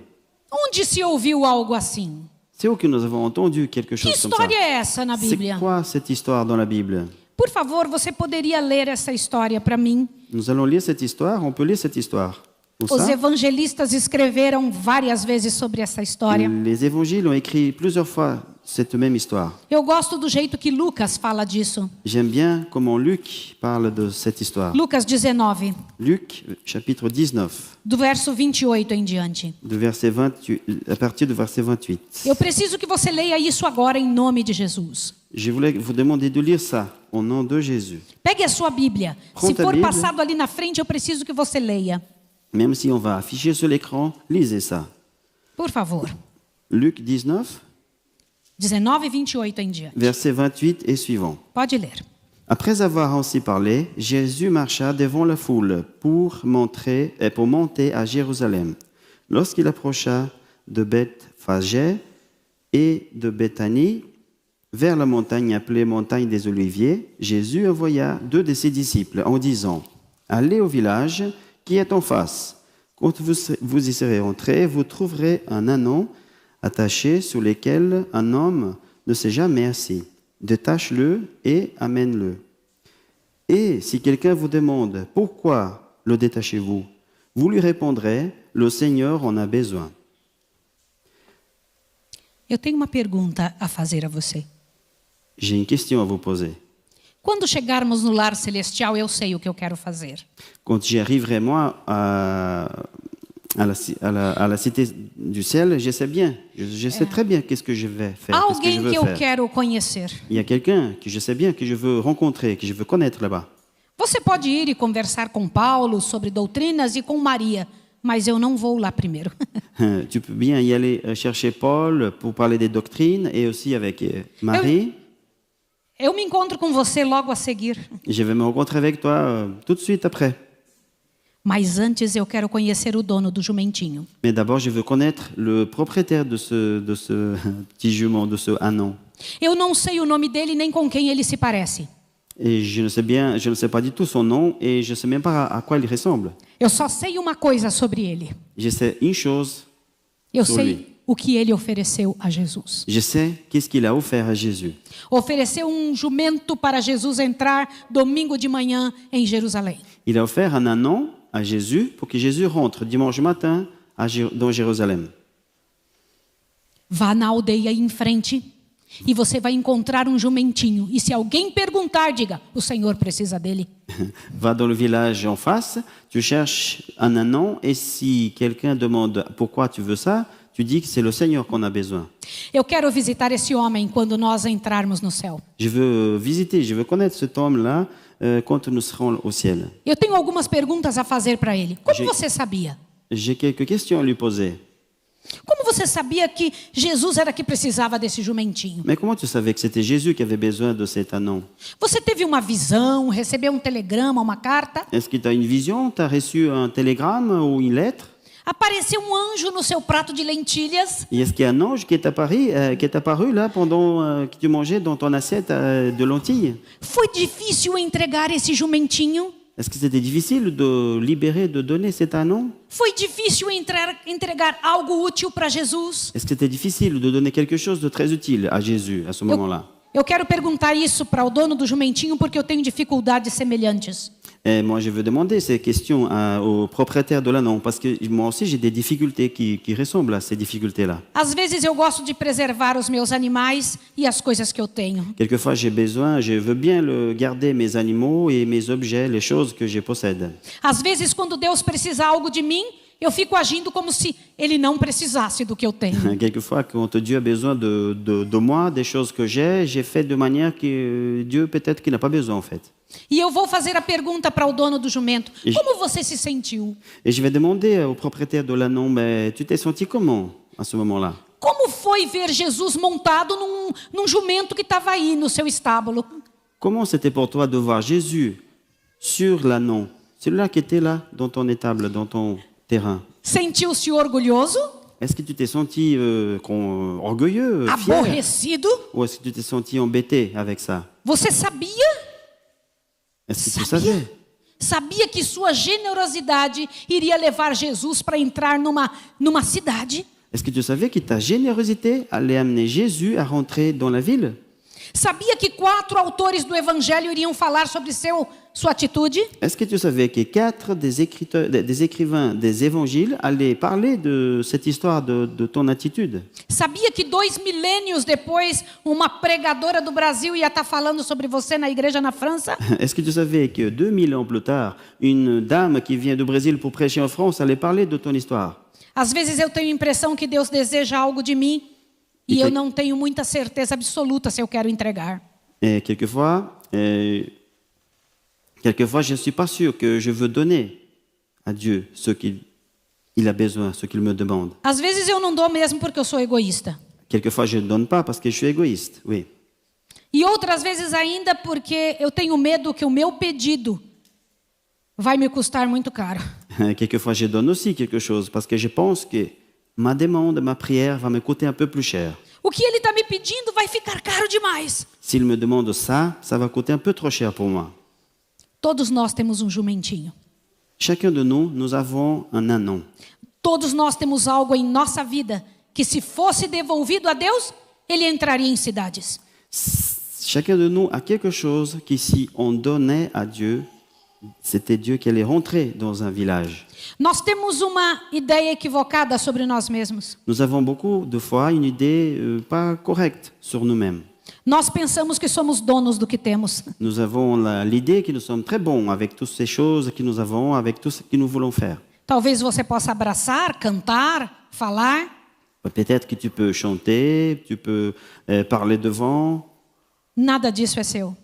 Onde se ouviu algo assim? C'est où que nous avons entendu quelque Que chose comme ça? história é essa na C'est Bíblia? quoi cette histoire dans la Bible? Por favor, você poderia ler essa história para mim? Nous allons lire cette histoire, on peut lire cette histoire. Où Os ça? evangelistas escreveram várias vezes sobre essa história. Les évangiles ont écrit plusieurs fois cette même histoire. Eu gosto do jeito que Lucas fala disso. J'aime bien comment Luc parle de cette histoire. Lucas 19, Luc, chapitre 19, do verso 28 em diante. du verset 28, à partir du verset 28. Eu preciso que você leia isso agora em nome de Jesus. Je voulais vous demander de lire ça au nom de Jésus. Pegue a sua Bíblia. Prends Se ta for Bíblia. passado ali na frente, eu preciso que você leia. Même si on va afficher sur l'écran, lisez ça. Por favor. Luc 19, 19 e 28 em diante. verset 28 et suivant. Pode ler. Après avoir ainsi parlé, Jésus marcha devant la foule pour monter à Jérusalem. Lorsqu'il approcha de Bethphagée et de Béthanie, vers la montagne appelée montagne des Oliviers, Jésus envoya 2 de ses disciples en disant, « Allez au village qui est en face. Quand vous y serez entrés, vous trouverez un ânon attaché sur lequel un homme ne s'est jamais assis. Détache-le et amène-le. Et si quelqu'un vous demande pourquoi le détachez-vous, vous lui répondrez, le Seigneur en a besoin. » Eu tenho uma pergunta a fazer a você. J'ai une question à vous poser. Quando chegarmos no lar celestial, eu sei o que eu quero fazer. Quand j'y arriverai, moi, à la cité du ciel, je sais bien. Je sais très bien qu'est-ce que je vais faire, Há qu'est-ce que je alguém veux que eu faire. quero conhecer. Il y a quelqu'un que je sais bien, que je veux rencontrer, que je veux connaître là-bas. Você pode ir e conversar com Paulo sobre doutrinas e com Maria, mas eu não vou lá primeiro. Tu peux bien y aller chercher Paul pour parler des doctrines et aussi avec Marie. Eu me encontro com você logo a seguir. Je vais me rencontrer avec toi tout de suite après. Mas antes eu quero conhecer o dono do jumentinho. Mais d'abord, je veux connaître le propriétaire de ce petit jument, de ce ânon. Eu não sei o nome dele nem com quem ele se parece. Et je ne sais pas du tout son nom et je ne sais même pas à quoi il ressemble. Eu só sei uma coisa sobre ele. Je sais une chose, Eu Sur sei lui. o que ele ofereceu a Jesus. je sais qu'est-ce qu'il a offert à Jésus. Ofereceu um jumento para Jesus entrar domingo de manhã em Jerusalém. Il a offert un ânon à Jésus pour que Jésus rentre dimanche matin dans Jérusalem. Vá na aldeia aí em frente e você vai encontrar um jumentinho. E se alguém perguntar, diga: o Senhor precisa dele. Va dans le village en face, tu cherches un ânon et si quelqu'un demande pourquoi tu veux ça, tu dis que c'est le Seigneur qu'on a besoin. Eu quero visitar esse homem quando nós entrarmos no céu. Je veux visiter, je veux connaître cet homme-là quand nous serons au ciel. Eu tenho algumas perguntas a fazer para ele. Como J'ai- você sabia? J'ai quelques questions à lui poser. Como você sabia que Jesus era que precisava desse jumentinho? Mais comment tu savais que c'était Jésus qui avait besoin de cet anon? Você teve uma visão, recebeu um telegrama, uma carta? Est-ce que tu as une vision? Tu as reçu un télégramme ou une lettre? Apareceu um anjo no seu prato de lentilhas? Et est-ce qu'il y a un ange qui est apparu là pendant que tu mangeais dans ton assiette de lentilles? Foi difícil entregar esse jumentinho? Est-ce que c'était difficile de libérer, de donner cet anon? Foi difícil entregar algo útil para Jesus? Est-ce que c'était difficile de donner quelque chose de très utile à Jésus à ce moment-là? Eu quero perguntar isso para o dono do jumentinho porque eu tenho dificuldades semelhantes. Et moi, je veux demander ces questions au propriétaire de l'anon, parce que moi aussi, j'ai des difficultés qui ressemblent à ces difficultés-là. Às vezes eu gosto de preservar os meus animais e as coisas que eu tenho. Quelquefois, je veux bien garder mes animaux et mes objets, les choses que je possède. Às vezes, quando Deus precisa algo de mim, eu fico agindo como se Ele não precisasse do que eu tenho. Quelquefois, quand Dieu a besoin de moi, des choses que j'ai fait de manière que Dieu peut-être qu'il n'a pas besoin en fait. E eu vou fazer a pergunta para o dono do jumento: como você se sentiu? Et je vais demander au propriétaire de l'anon, mais tu t'es senti comment à ce moment-là? Como foi ver Jesus montado num jumento que estava aí no seu estábulo? Comment c'était pour toi de voir Jésus sur l'anon, celui-là qui était là dans ton étable, dans ton terrain? Sentiu-se orgulhoso? Est-ce que tu t'es senti orgueilleux, fier? Aborrecido? Ou est-ce que tu t'es senti embêté avec ça? Você sabia? Est-ce que tu savais? Sabia que sua generosidade iria levar Jesus para entrar numa cidade? Est-ce que tu savais que ta générosité allait amener Jésus à rentrer dans la ville? Sabia que 4 autores do Evangelho iriam falar sobre sua atitude? Est-ce que tu savais que 4 des écrivains des évangiles allaient parler de cette histoire de ton attitude? Sabia que 2 milênios depois, uma pregadora do Brasil ia estar falando sobre você na igreja na França? Est-ce que tu savais que 2000 ans plus tard, une dame qui vient du Brésil pour prêcher en France allait parler de ton histoire? Às vezes eu tenho a impressão que Deus deseja algo de mim e eu não tenho muita certeza absoluta se eu quero entregar. Et quelquefois, je ne suis pas sûr que je veux donner à Dieu ce qu'il a besoin, ce qu'il me demande. Às vezes eu não dou mesmo porque eu sou egoísta. Quelquefois, je ne donne pas parce que je suis égoïste, oui. E outras vezes ainda porque eu tenho medo que o meu pedido vai me custar muito caro. Quelquefois, je donne aussi quelque chose parce que je pense que ma demande, ma prière va me coûter un peu plus cher. O que ele está me pedindo vai ficar caro demais. S'il me demande ça, ça va coûter un peu trop cher pour moi. Todos nós temos um jumentinho. Chacun de nous, nous avons un anon. Todos nós temos algo em nossa vida que, se fosse devolvido a Deus, ele entraria em cidades. Chacun de nous a quelque chose qui, si on donnait à Dieu, c'était Dieu qui allait rentrer dans un village. Nós temos uma ideia equivocada sobre nós mesmos. Nous avons beaucoup de fois une idée pas correcte sur nous-mêmes. Nós pensamos que somos donos do que temos. Nous avons l'idée que nous sommes très bons avec toutes ces choses que nous avons, avec tout ce que nous voulons faire. Talvez você possa abraçar, cantar, falar. Peut-être que tu peux chanter, tu peux parler devant, Nada disso é seu.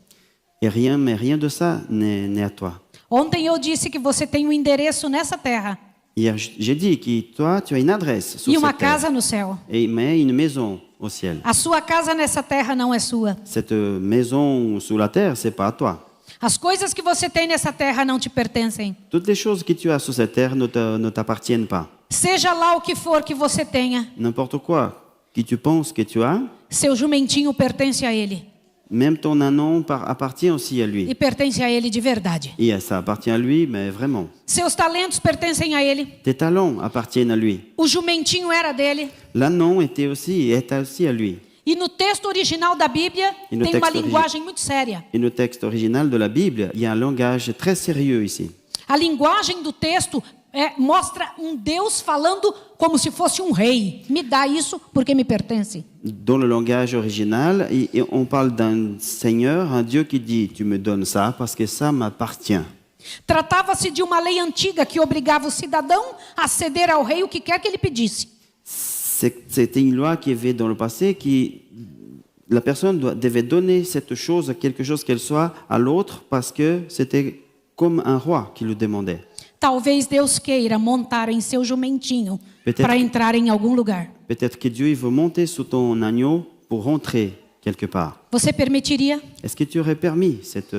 mais rien de ça n'est à toi. Ontem eu disse que você tem um endereço nessa terra Hier, j'ai dit que toi, tu as une adresse sur e uma cette terre, casa no céu. mais une maison au ciel. A sua casa nessa terra não é sua. Cette maison sous la terre, c'est pas à toi. As coisas que você tem nessa terra não te pertencem. Toutes les choses que tu as sur cette terre ne t'appartiennent pas. Seja lá o que for que você tenha, N'importe quoi que tu penses que tu as, seu jumentinho pertence a ele. même ton anon appartient aussi à lui. E pertence a ele de verdade. Et ça appartient à lui, mais vraiment. Seus talentos pertencem a ele. Tes talents appartiennent à lui. O jumentinho era dele. L'anon est aussi à lui. E no texto original da Bíblia E no tem uma texto linguagem muito séria. Et le texte original de la Bible, il y a un langage très sérieux ici. A linguagem do texto mostra um Deus falando como se fosse um rei. Me dá isso porque me pertence. Dans le langage original, on parle d'un Seigneur, un Dieu qui dit « tu me donnes ça parce que ça m'appartient ». Tratava-se de uma lei antiga que obrigava o cidadão a ceder ao rei o que quer que ele pedisse. C'était une loi qui avait dans le passé qui la personne devait donner cette chose, quelque chose qu'elle soit, à l'autre parce que c'était comme un roi qui le demandait. Talvez Deus queira montar em seu jumentinho Peut-être- para entrar em algum lugar. Peut-être que Dieu il veut monter sur ton agneau pour rentrer quelque part. Você permitiria? Est-ce que tu aurais permis cette...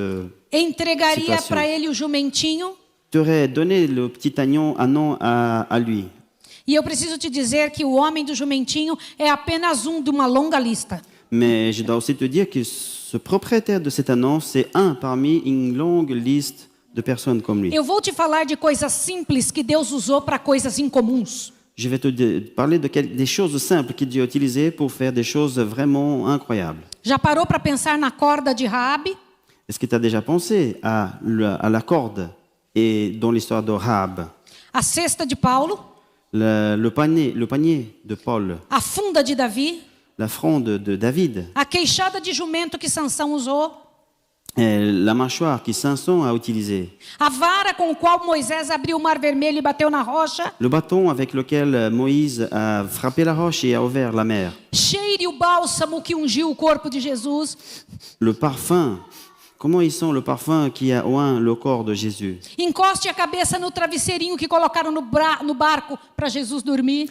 Entregaria Situação. para ele o jumentinho? tu aurais donné le petit agneau à lui. E eu preciso te dizer que o homem do jumentinho é apenas um de uma longa lista. Mais je dois aussi te dire que ce propriétaire de cet anneau, c'est un parmi une longue liste de personnes comme lui. Eu vou te falar de coisas simples que Deus usou para coisas incomuns. Je vais te parler des choses simples que Dieu a utilisées pour faire des choses vraiment incroyables. Já parou para pensar na corda de Raabe? Est-ce que tu as déjà pensé à la corde et dans l'histoire de Rahab, A cesta de Paulo? le panier de Paul, A funda de Davi? la fronde de David, A queixada de jumento que Sansão usou? et la mâchoire que Samson a utilisée, A vara com o qual Moisés abriu o mar vermelho e bateu na rocha? le bâton avec lequel Moïse a frappé la roche et a ouvert la mer, Cheire o bálsamo que ungiu o corpo de Jesus? le parfum. Comment ils sont le parfum qui a oint le corps de Jésus? Encoste a cabeça no travesseirinho que colocaram no barco para Jesus dormir?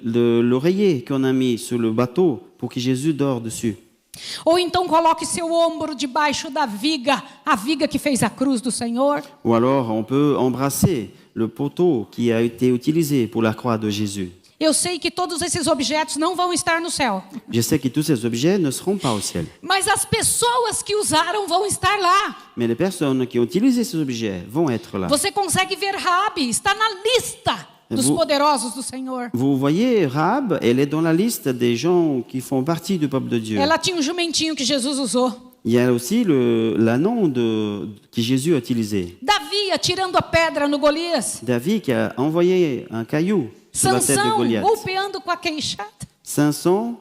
L'oreiller qu'on a mis sur le bateau pour que Jésus dort dessus. Ou então coloque seu ombro debaixo da viga, a viga que fez a cruz do Senhor? Ou alors on peut embrasser le poteau qui a été utilisé pour la croix de Jésus. Eu sei que todos esses objetos não vão estar no céu, Je sais que tous ces objets ne seront pas au ciel. mas as pessoas que usaram vão estar lá. Mais les personnes qui ont utilisé ces objets vont être là. Você consegue ver Raabe, está na lista dos Vous- poderosos do Senhor. Vous voyez, Rahab, elle est dans la liste des gens qui font partie du peuple de Dieu. Ela tinha um jumentinho que Jesus usou. Il y a aussi l'anneau que Jésus a utilisé. Davi atirando a pedra no Golias. David qui a envoyé un caillou sur la tête de Sansão Goliath. golpeando com a queixada. Samson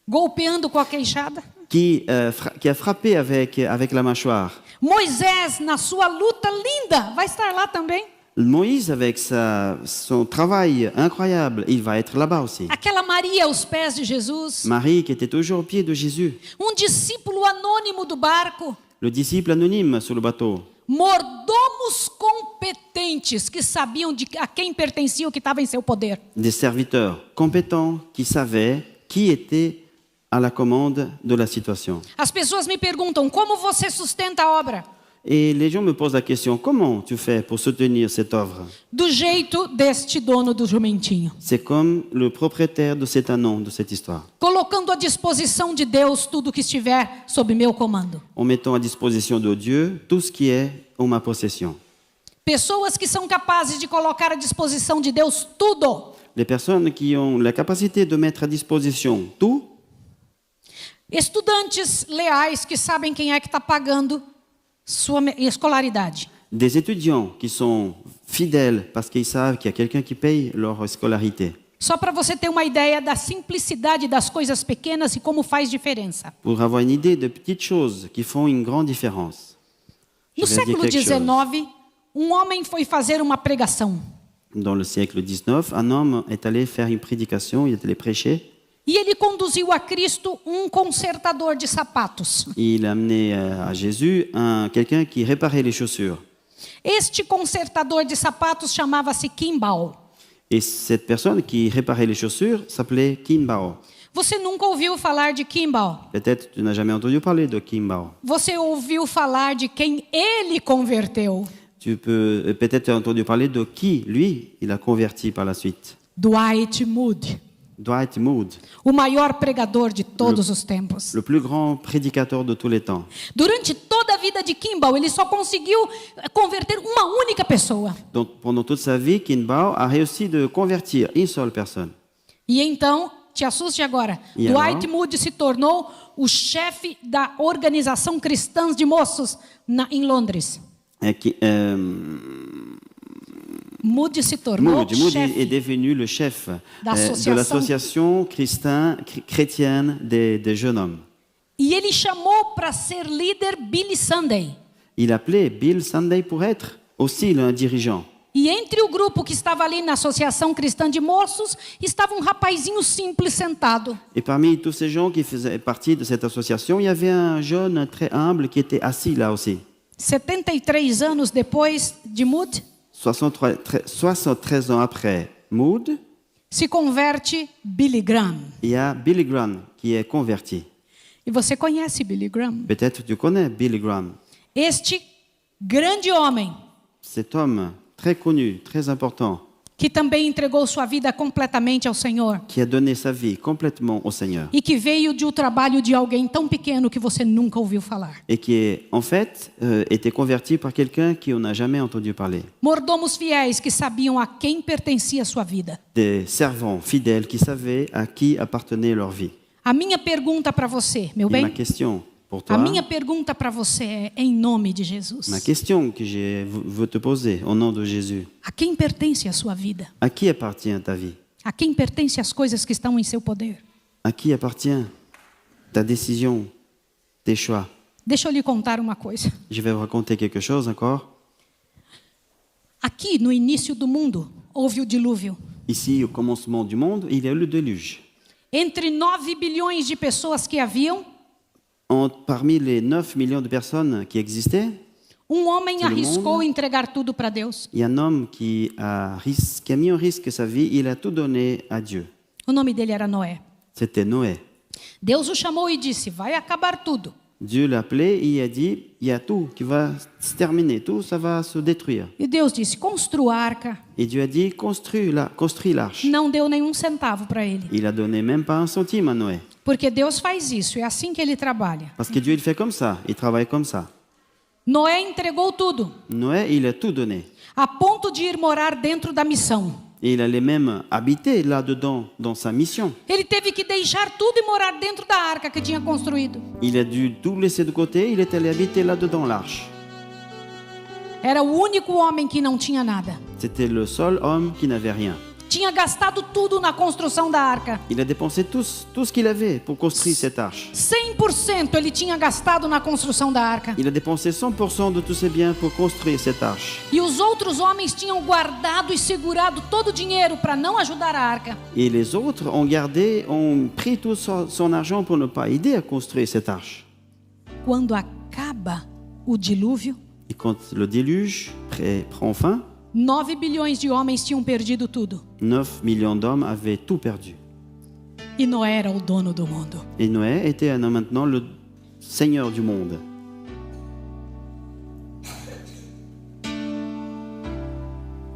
Golpeando com a queixada. qui a frappé avec la mâchoire. Moisés, na sua luta linda, vai estar lá também. Moïse, avec son travail incroyable, il va être là-bas aussi. Aquela Maria aos pés de Jesus. Marie, qui était toujours au pied de Jésus. Discípulo anônimo do barco. Le disciple anonyme sur le bateau. Mordomos competentes que sabiam a quem pertencia o que estava em seu poder. Des serviteurs compétents qui savaient qui était à la commande de la situation. As pessoas me perguntam, como você sustenta a obra? Et les gens me posent la question, comment tu fais pour soutenir cette œuvre? Do jeito deste dono do jumentinho. C'est comme le propriétaire de cet anneau, de cette histoire. Colocando à disposição de Deus tudo que estiver sob meu comando. En mettant à disposition de Dieu tout ce qui est en ma possession. Pessoas que são capazes de colocar à disposição de Deus tudo. Les personnes qui ont la capacité de mettre à disposition tout. Estudantes leais que sabem quem é que está pagando sua escolaridade. Des étudiants qui sont fidèles parce qu'ils savent qu'il y a quelqu'un qui paye leur scolarité. Só para você ter uma ideia da simplicidade das coisas pequenas e como faz diferença. Pour avoir une idée de petites choses qui font une grande différence. No Je vais dire século quelque chose. XIX, homem foi fazer uma pregação. Dans le siècle XIX, un homme est allé faire une prédication, il est allé prêcher. E ele conduziu a Cristo consertador de sapatos. Il a amené à Jésus quelqu'un qui réparait les chaussures. Este consertador de sapatos chamava-se Kimball. Et cette personne qui réparait les chaussures s'appelait Kimbao. Você nunca ouviu falar de Kimball? Peut-être tu n'as jamais entendu parler de Kimbao. Você ouviu falar de quem ele converteu? Tu peux peut-être entendu parler de qui, lui, il a converti par la suite. Dwight Moody, Dwight Moody, o maior pregador de todos os tempos. le plus grand prédicateur de tous les temps. Durante toda a vida de Kimball, ele só conseguiu converter uma única pessoa. Donc pendant toute sa vie, Kimbao a réussi de convertir une seule personne. E então, te assuste agora, E Dwight agora? Moody se tornou o chefe da Organização Cristã de Moços em Londres. Moody se tornou Moody est chefe. devenu le chef D'association. de l'association chrétienne des jeunes hommes. E ele chamou para ser líder Billy Sunday. Il appelait Bill Sunday pour être aussi un dirigeant. E entre o grupo que estava ali na Associação Cristã de Moços, estava um rapazinho simples sentado. Et parmi tous ces gens qui faisaient partie de cette association, il y avait un jeune très humble qui était assis là aussi. 73 anos depois de Moody, 73 ans après Moody, se converte Billy Graham. il y a Billy Graham qui est converti. E você conhece Billy Graham? Peut-être tu connais Billy Graham. Este grande homem Cet homme très connu, très important, que também entregou sua vida completamente ao Senhor qui a donné sa vie complètement au Seigneur e que veio de um trabalho de alguém tão pequeno que você nunca ouviu falar. et qui est en fait été converti par quelqu'un qui on n'a jamais entendu parler. Mordomos fiéis que sabiam a quem pertencia a sua vida. Des servants fidèles qui savaient à qui appartenait leur vie. A minha pergunta para você, meu Et ma bem, question pour a toi, minha pergunta para você é em nome de Jesus. ma question que je veux te poser au nom de Jésus, A quem pertence a sua vida? à qui appartient ta vie? A quem pertence as coisas que estão em seu poder? À qui appartient ta décision, tes choix? Deixa eu lhe contar uma coisa. Je vais vous raconter quelque chose encore. Aqui no início do mundo houve o dilúvio. Ici, au commencement du monde, il y a eu le déluge. Entre 9 bilhões de pessoas que haviam, Parmi les 9 millions de personnes qui existaient, homem Todo arriscou mundo. entregar tudo para Deus. il y a un homme qui a mis en risque sa vie, il a tout donné à Dieu. O nome dele era Noé. C'était Noé. Deus o chamou e disse: vai acabar tudo. Dieu l'a appelé et il a dit, il y a tout qui va se terminer, tout ça va se détruire. E Deus disse: construa a arca. Et Dieu a dit, construis l'arche. Não deu nenhum centavo para ele. Il a donné même pas un centime à Noé. Porque Deus faz isso, é assim que ele trabalha. Parce que Dieu, il fait comme ça, il travaille comme ça. Noé entregou tudo, Noé, il a tout donné. a ponto de ir morar dentro da missão. Et il allait même habiter là-dedans, dans sa mission. Ele teve que deixar tudo e morar dentro da arca que tinha construído. Il a dû tout laisser de côté, il est allé habiter là-dedans l'arche. Era o único homem que não tinha nada. C'était le seul homme qui n'avait rien. Tinha gastado tudo na construção da arca. Il a dépensé tout ce qu'il avait pour construire cette arche. 100% ele tinha gastado na construção da arca. Il a dépensé 100% de tous ses biens pour construire cette arche. E os outros homens tinham guardado e segurado todo o dinheiro para não ajudar a arca. Et les autres ont pris tout son argent pour ne pas aider à construire cette arche. Quando acaba o dilúvio, Et quand le déluge prend fin, 9 bilhões de homens tinham perdido tudo. 9 millions d'hommes avaient tout perdu. E Noé era o dono do mundo. Et Noé était maintenant le seigneur du monde.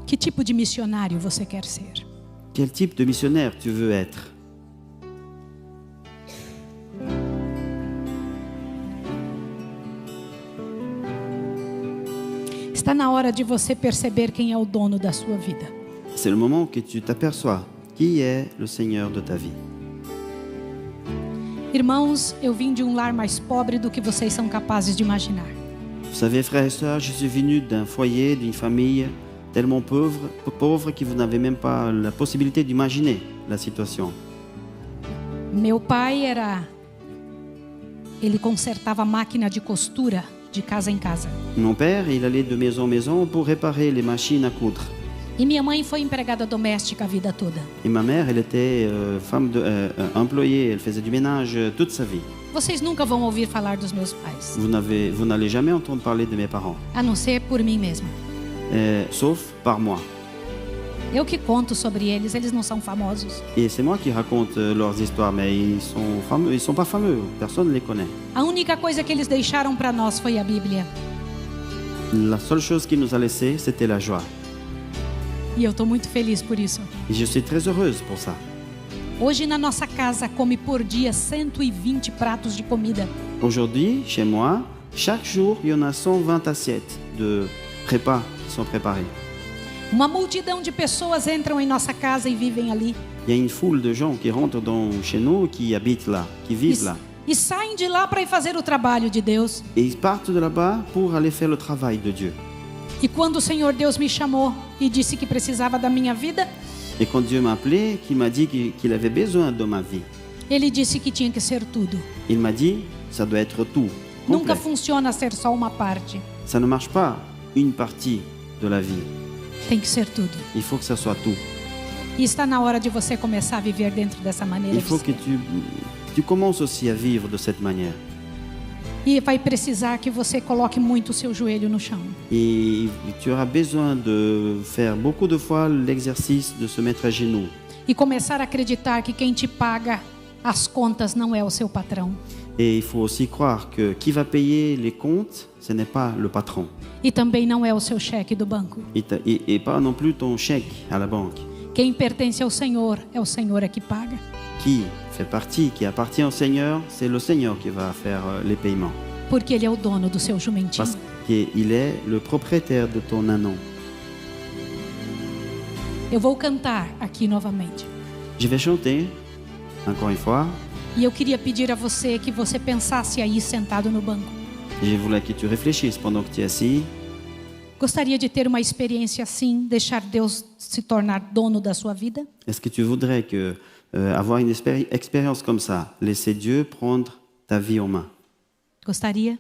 Que tipo de missionário você quer ser? Quel type de missionnaire tu veux être? Está na hora de você perceber quem é o dono da sua vida. C'est le moment que tu t'aperçois qui est le Seigneur de ta vie. Irmãos, eu vim de um lar mais pobre do que vocês são capazes de imaginar. Vous savez, frères et sœurs, je suis venu d'un foyer, d'une famille tellement pauvre que vous n'avez même pas la possibilité d'imaginer la situation. Meu pai ele consertava máquina de costura de casa em casa. Mon père, il allait de maison en maison pour réparer les machines à coudre. E minha mãe foi empregada doméstica a vida toda. Et ma mère, elle était employée, elle faisait du ménage toute sa vie. Vocês nunca vão ouvir falar dos meus pais, Vous n'allez jamais entendre parler de mes parents, a não ser por mim mesma. sauf par moi. Eu que conto sobre eles, eles não são famosos. Et c'est moi qui raconte leurs histoires, mais ils sont pas fameux, personne ne les connaît. A única coisa que eles deixaram para nós foi a Bíblia. La seule chose qu'il nous a laissé, c'était la joie. E eu estou muito feliz por isso. Et je suis très heureuse pour ça. Hoje na nossa casa come por dia 120 pratos de comida. Aujourd'hui, chez moi, chaque jour, il y en a 120 assiettes de repas qui sont préparées. Uma multidão de pessoas entram em nossa casa e vivem ali. Il y a une foule de gens qui rentrent chez nous, qui habitent là, qui vivent là. E saem de lá para ir fazer o trabalho de Deus. Et ils partent de là-bas pour aller faire le travail de Dieu. E quando o Senhor Deus me chamou e disse que precisava da minha vida, Et quand Dieu m'a appelé, qu'il m'a dit qu'il avait besoin de ma vie, Ele disse que tinha que ser tudo. il m'a dit, ça doit être tout, Nunca complet. funciona ser só uma parte. Ça ne marche pas une partie de la vie. Tem que ser tudo. Il faut que ça soit tout. E está na hora de você começar a viver dentro dessa maneira Il de faut que ser. tu commences aussi à vivre de cette manière. E vai precisar que você coloque muito o seu joelho no chão. Et tu auras besoin de faire beaucoup de fois l'exercice de se mettre à genoux. E começar a acreditar que quem te paga as contas não é o seu patrão. Et il faut aussi croire que qui va payer les comptes, ce n'est pas le patron. E também não é o seu cheque do banco. Et pas non plus ton chèque à la banque. Quem pertence ao Senhor é o Senhor é que paga. Qui fait partie, qui appartient au Seigneur, c'est le Seigneur qui va faire les paiements. Porque Ele é o dono do seu jumentinho. Parce qu'il est le propriétaire de ton ânon. Eu vou cantar aqui novamente. Je vais chanter, encore une fois. E eu queria pedir a você que você pensasse aí sentado no banco. Je voulais que tu réfléchisses pendant que tu es assis. Gostaria de ter uma experiência assim, deixar Deus se tornar dono da sua vida? Est-ce que tu voudrais avoir une expérience comme ça, laisser Dieu prendre ta vie en main? Gostaria?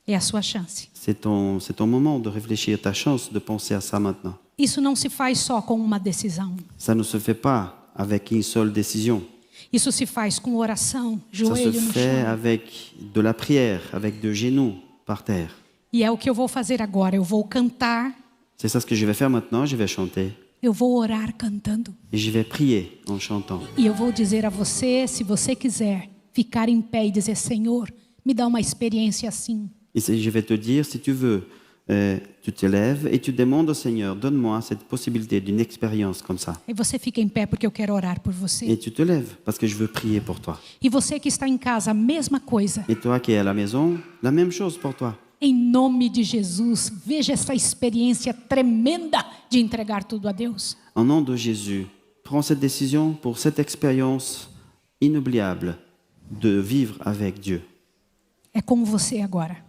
É a sua chance. C'est ton moment de réfléchir, ta chance de penser à ça maintenant. Isso não se faz só com uma decisão. Ça ne se fait pas avec une seule décision. Isso se faz com oração, Ça se joelho no fait chão. avec de la prière, avec de genoux par terre. E é o que eu vou fazer agora. Eu vou cantar, C'est ça ce que je vais faire maintenant, je vais chanter. eu vou orar cantando. Et je vais prier en chantant. E eu vou dizer a você, se você quiser, ficar em pé e dizer: Senhor, me dá uma experiência assim. Et je vais te dire, si tu veux, tu te lèves et tu demandes au Seigneur, donne-moi cette possibilité d'une expérience comme ça. E você fica em pé porque eu quero orar por Et você. tu te lèves parce que je veux prier pour toi. E você que está em casa, a mesma coisa. Et toi qui es à la maison, la même chose pour toi. Em nome de Jesus, veja essa experiência tremenda de entregar tudo a Deus. En nom de Jésus, prends cette décision pour cette expérience inoubliable de vivre avec Dieu. É com você agora.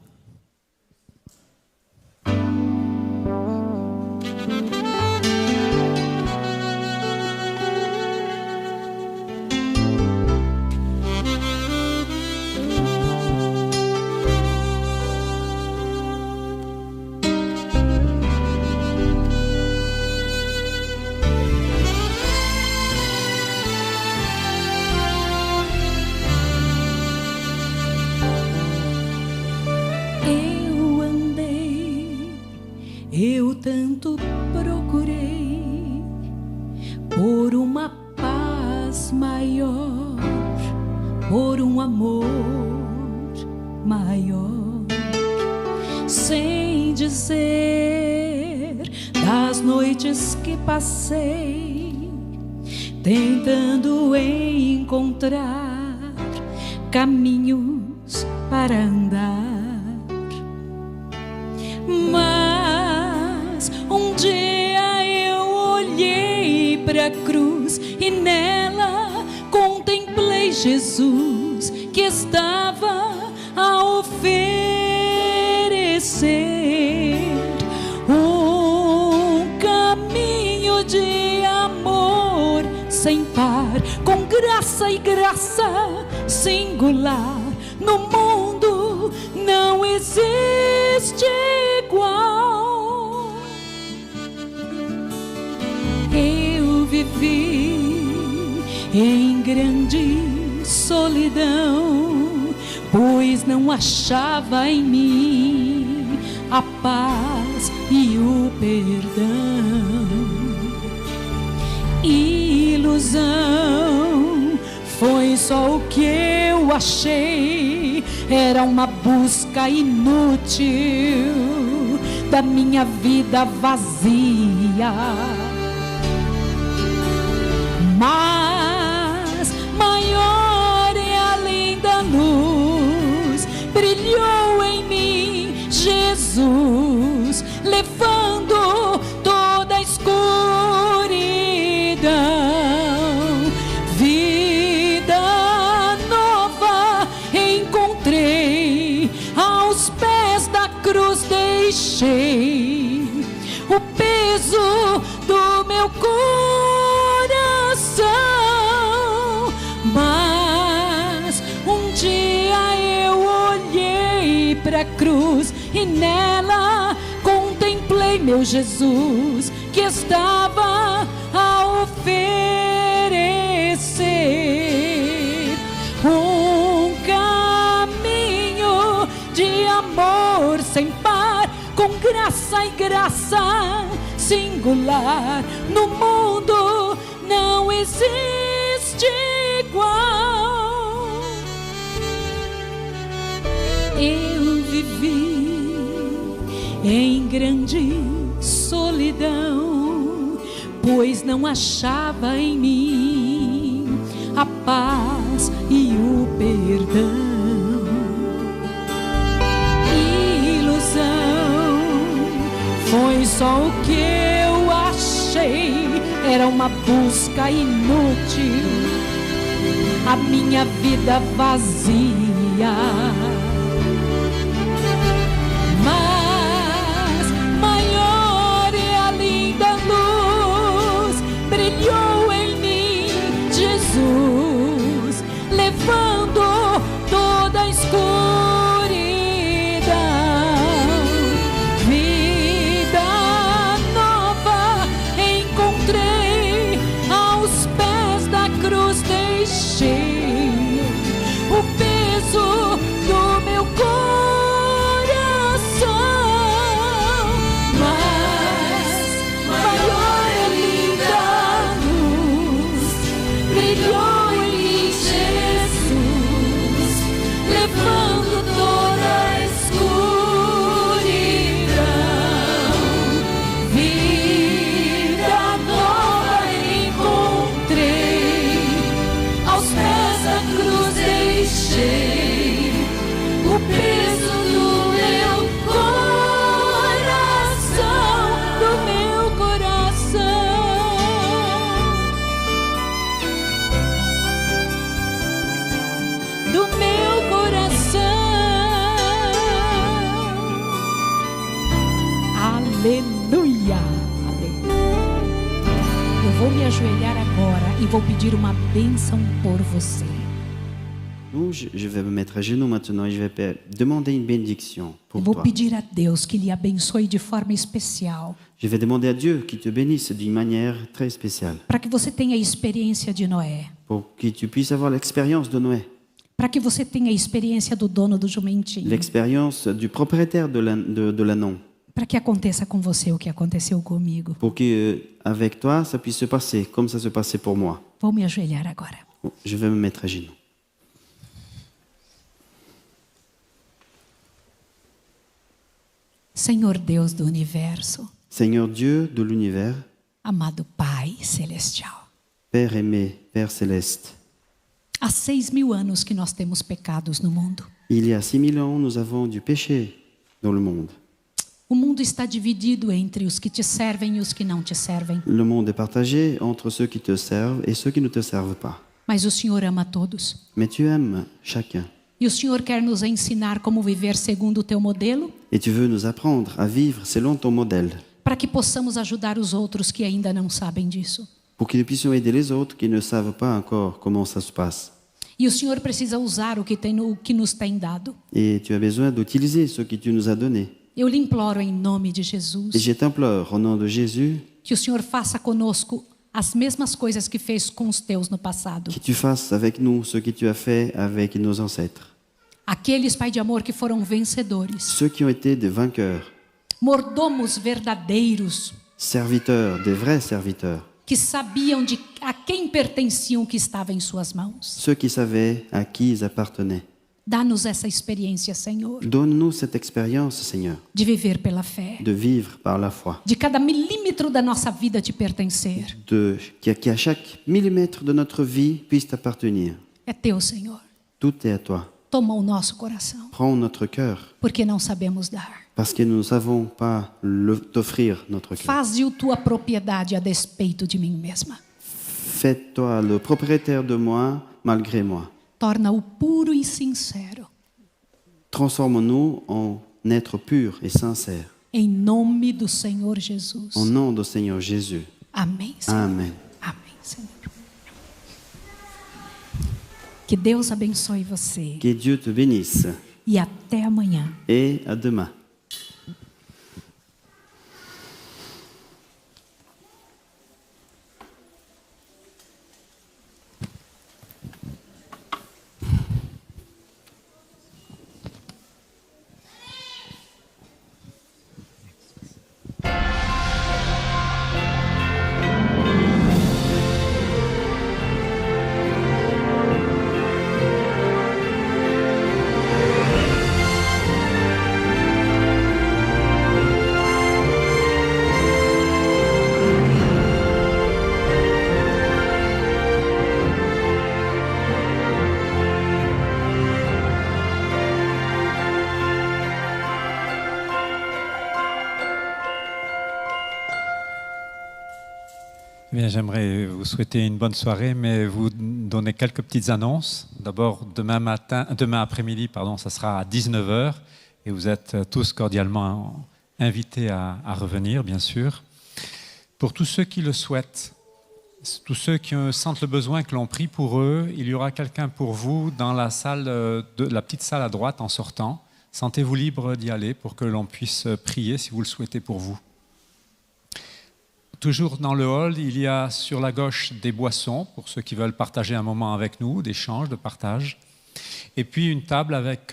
Eu tanto procurei por uma paz maior, por um amor maior, sem dizer das noites que passei, tentando encontrar caminhos para andar. Mas um dia eu olhei para a cruz e nela contemplei Jesus que estava a oferecer um caminho de amor sem par, com graça e graça singular. No mundo não existe igual. Eu vivi em grande solidão, pois não achava em mim a paz e o perdão. Ilusão foi só o que eu achei, era uma busca inútil da minha vida vazia. Mas maior é além da luz, brilhou em mim Jesus, levando toda a escuridão. Vida nova encontrei, aos pés da cruz deixei o peso do meu coração. Mas um dia eu olhei para a cruz e nela contemplei meu Jesus que estava a oferecer um caminho graça singular no mundo não existe igual. Eu vivi em grande solidão, pois não achava em mim a paz e o perdão. Foi só o que eu achei, era uma busca inútil, a minha vida vazia. Mas maior é a linda luz, brilhou em mim Jesus, levando toda a escuridão. O peso do meu coração, mas maior é linda luz, brilhou em mim Jesus, levando toda a escuridão. Vida nova encontrei, aos pés da cruz deixei o peso do meu coração, do meu coração, do meu coração. Aleluia, aleluia. Eu vou me ajoelhar agora e vou pedir uma bênção por você. Je vais me mettre à genoux maintenant et je vais demander une bénédiction Eu pour vou toi. pedir a Deus que lhe abençoe de forma especial, Je vais demander à Dieu qu'il te bénisse d'une manière très spéciale, para que você tenha a experiência de Noé, pour que tu puisses avoir l'expérience de Noé, para que você tenha a experiência do dono do jumentinho, l'expérience du propriétaire de l'anneau, para que aconteça com você o que aconteceu comigo. pour que avec toi ça puisse se passer comme ça se passait pour moi. Vou me ajoelhar agora. Je vais me mettre à genoux. Senhor Deus do universo, Seigneur Dieu de l'univers, amado Pai celestial, Père aimé, Père céleste, há 6.000 anos que nós temos pecados no mundo. il y a 6000 ans, nous avons du péché dans le monde. O mundo está dividido entre os que te servem e os que não te servem, Le monde est partagé entre ceux qui te servent et ceux qui ne te servent pas. mas o Senhor ama todos. Mais tu aimes chacun. E o Senhor quer nos ensinar como viver segundo o teu modelo, Et tu veux nous apprendre à vivre selon ton modèle, para que possamos ajudar os outros que ainda não sabem disso. pour que nous puissions aider les autres qui ne savent pas encore comment ça se passe. E o Senhor precisa usar o que nos tem dado. Et tu as besoin d'utiliser ce que tu nous as donné. Eu lhe imploro em nome de Et Jesus je t'implore, au nom de Jésus, que o Senhor faça conosco as mesmas coisas que fez com os teus no passado. que tu fasses avec nous ce que tu as fait avec nos ancêtres. Aqueles, Pai de amor, que foram vencedores, Ceux qui ont été des vainqueurs, mordomos verdadeiros, serviteurs, des vrais serviteurs. que sabiam a quem pertenciam o que estava em suas mãos. Ceux qui savaient à qui ils appartenaient. Dá-nos essa experiência, Senhor, Donne-nous cette expérience, Seigneur, de viver pela fé, de vivre par la foi. de cada milímetro da nossa vida te pertencer. Qu'à chaque millimètre de notre vie puisse t'appartenir. É teu, Senhor. Tout est à toi. Toma o nosso coração, Prends notre cœur, porque não sabemos dar. parce que nous ne savons pas t'offrir notre cœur. Faze-o tua propriedade a despeito de mim mesma. Fais-toi le propriétaire de moi, malgré moi. Torna-o puro e sincero. Transforme-nous en êtres purs et sincères. Em nome do Senhor Jesus. Au nom du Seigneur Jésus. Amém, Senhor. Amen. Amém, Senhor. Que Deus abençoe você. Que Dieu te bénisse. E até amanhã. Et à demain. Eh bien, j'aimerais vous souhaiter une bonne soirée, mais vous donner quelques petites annonces. D'abord, demain après-midi, ça sera à 19h, et vous êtes tous cordialement invités à revenir, bien sûr. Pour tous ceux qui le souhaitent, tous ceux qui sentent le besoin que l'on prie pour eux, il y aura quelqu'un pour vous dans la petite salle à droite en sortant. Sentez-vous libre d'y aller pour que l'on puisse prier si vous le souhaitez pour vous. Toujours dans le hall, il y a sur la gauche des boissons pour ceux qui veulent partager un moment avec nous, d'échange, de partage. Et puis une table avec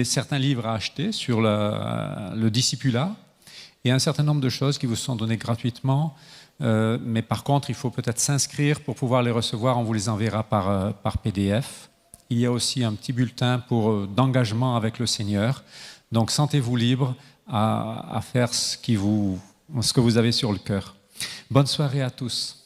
certains livres à acheter sur le discipulat et un certain nombre de choses qui vous sont données gratuitement. Mais par contre, il faut peut-être s'inscrire pour pouvoir les recevoir. On vous les enverra par PDF. Il y a aussi un petit bulletin d'engagement avec le Seigneur. Donc sentez-vous libre à faire ce que vous avez sur le cœur. Bonne soirée à tous.